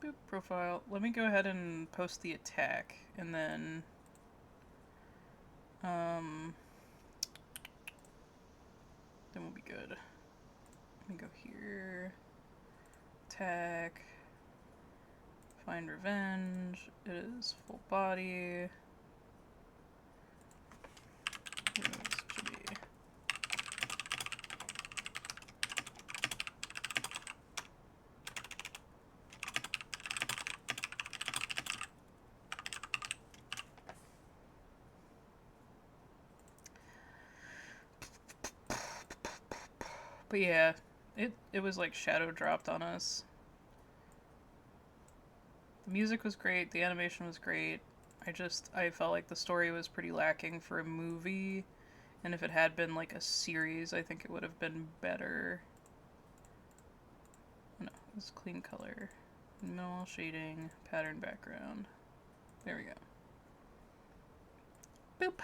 Boop, profile. Let me go ahead and post the attack, and then then we'll be good. Let me go here. Attack. Find revenge. It is full body. Should be. But yeah, it was like shadow dropped on us. The music was great, the animation was great. I felt like the story was pretty lacking for a movie, and if it had been like a series, I think it would have been better. No, it was clean color. Minimal shading, pattern background. There we go. Boop.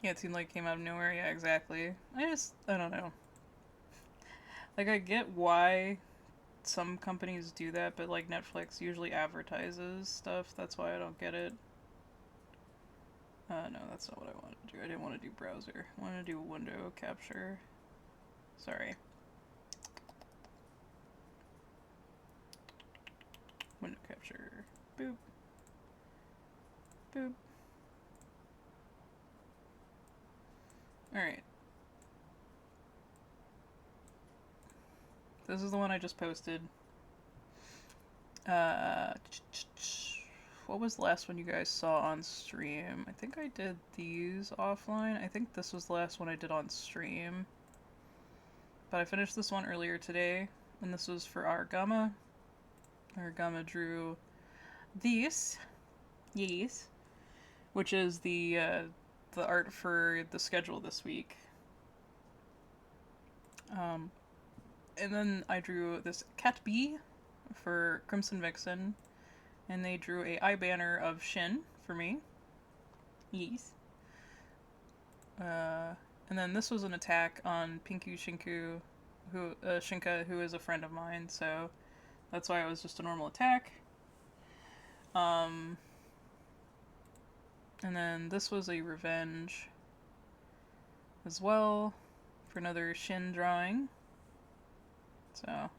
Yeah, it seemed like it came out of nowhere. Yeah, exactly. I don't know. Like, I get why some companies do that, but like Netflix usually advertises stuff. That's why I don't get it. No, that's not what I wanted to do. I didn't want to do browser. I wanted to do window capture. Sorry. Window capture. Boop. Boop. Alright. This is the one I just posted. What was the last one you guys saw on stream? I think I did these offline. I think this was the last one I did on stream. But I finished this one earlier today, and this was for Argama. Argama drew these. Yes. Which is the art for the schedule this week. And then I drew this Cat Bee for Crimson Vixen, and they drew a eye banner of Shin for me. Yes. And then this was an attack on Pinku Shinku, Shinka, who is a friend of mine, so that's why it was just a normal attack. And then this was a revenge as well for another Shin drawing. So,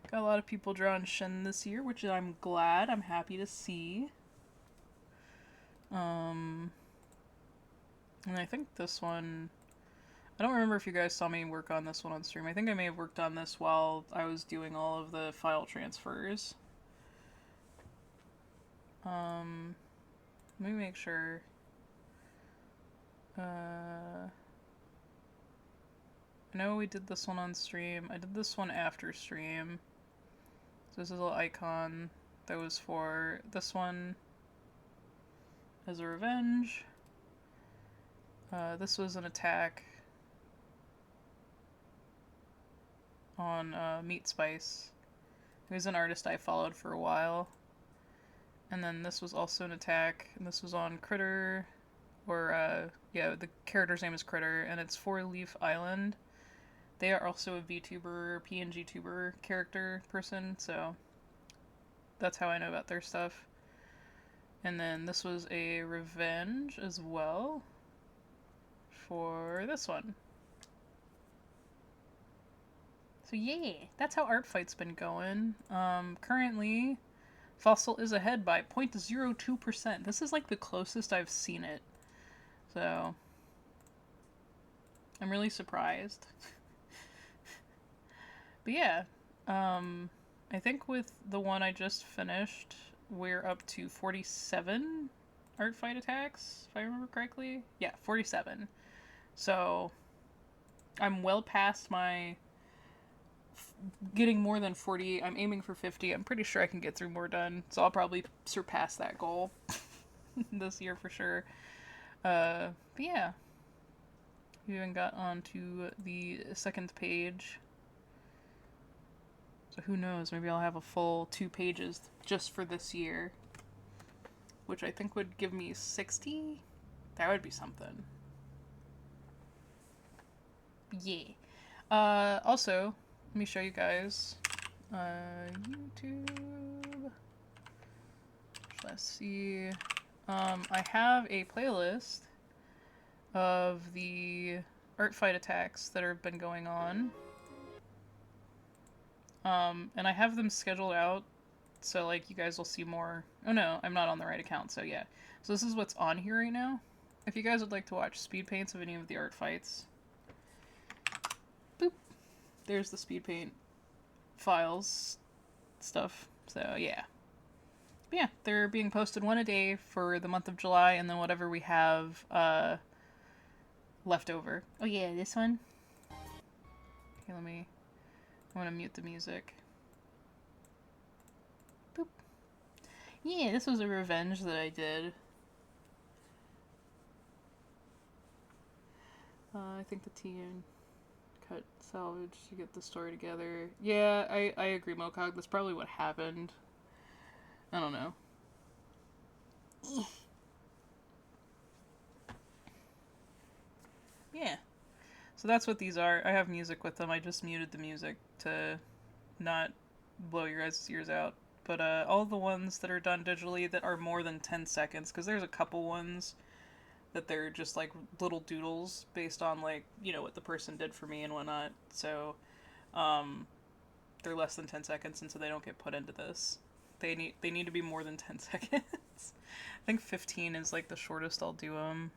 got a lot of people drawing Shin this year, which I'm glad. I'm happy to see. And I think this one, I don't remember if you guys saw me work on this one on stream. I think I may have worked on this while I was doing all of the file transfers. Let me make sure. I know we did this one on stream. I did this one after stream. So this is a little icon that was for this one as a revenge. This was an attack on Meat Spice, who's an artist I followed for a while. And then this was also an attack, and this was on Critter, or yeah, the character's name is Critter, and it's 4-Leaf Island. They are also a VTuber, PNG tuber character person, so that's how I know about their stuff. And then this was a revenge as well for this one. So yeah, that's how Art Fight's been going. Currently, Fossil is ahead by 0.02%. This is like the closest I've seen it. So, I'm really surprised. But yeah, I think with the one I just finished, we're up to 47 art fight attacks, if I remember correctly. Yeah, 47. So, I'm well past my getting more than 40. I'm aiming for 50. I'm pretty sure I can get 3 more done, so I'll probably surpass that goal this year for sure. But yeah. We even got onto the second page. So who knows, maybe I'll have a full 2 pages just for this year. Which I think would give me 60? That would be something. Yeah. Also, let me show you guys. YouTube. Let's see. I have a playlist of the art fight attacks that have been going on. And I have them scheduled out so like you guys will see more. Oh no, I'm not on the right account, so yeah. So this is what's on here right now. If you guys would like to watch speed paints of any of the art fights, boop, there's the speed paint files stuff. So yeah. But yeah, they're being posted one a day for the month of July, and then whatever we have left over. Oh yeah, this one. Okay, I'm gonna mute the music. Boop. Yeah, this was a revenge that I did. I think the team cut salvage to get the story together. Yeah, I agree, Mokog. That's probably what happened. I don't know. Yeah. So that's what these are. I have music with them. I just muted the music to not blow your guys' ears out. But all the ones that are done digitally that are more than 10 seconds, because there's a couple ones that they're just like little doodles based on like, you know, what the person did for me and whatnot. So they're less than 10 seconds, and so they don't get put into this. They need to be more than 10 seconds. I think 15 is like the shortest I'll do them.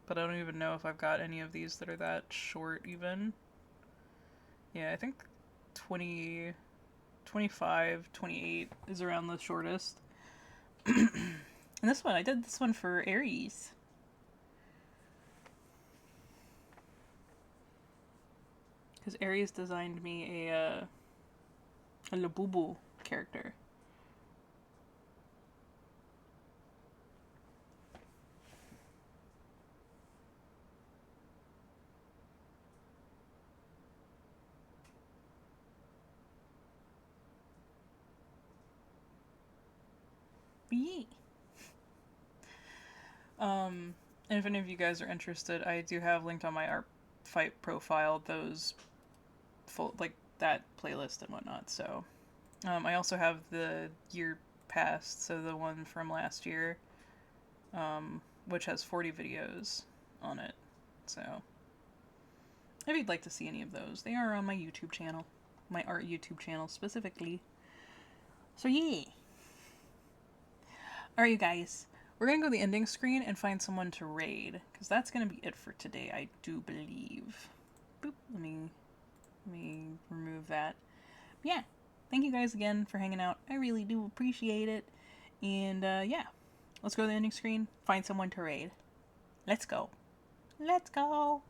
But I don't even know if I've got any of these that are that short even. Yeah, I think 20, 25, 28 is around the shortest. And this one, I did this one for Aries. Because Aries designed me a Labubu character. Yee. And if any of you guys are interested, I do have linked on my art fight profile those full like that playlist and whatnot. So I also have the year past, so the one from last year, which has 40 videos on it. So if you'd like to see any of those, they are on my YouTube channel, my art YouTube channel specifically. So yeah. Alright, you guys. We're gonna go to the ending screen and find someone to raid, because that's gonna be it for today, I do believe. Boop. Let me remove that. But yeah. Thank you guys again for hanging out. I really do appreciate it. And yeah. Let's go to the ending screen, find someone to raid. Let's go. Let's go.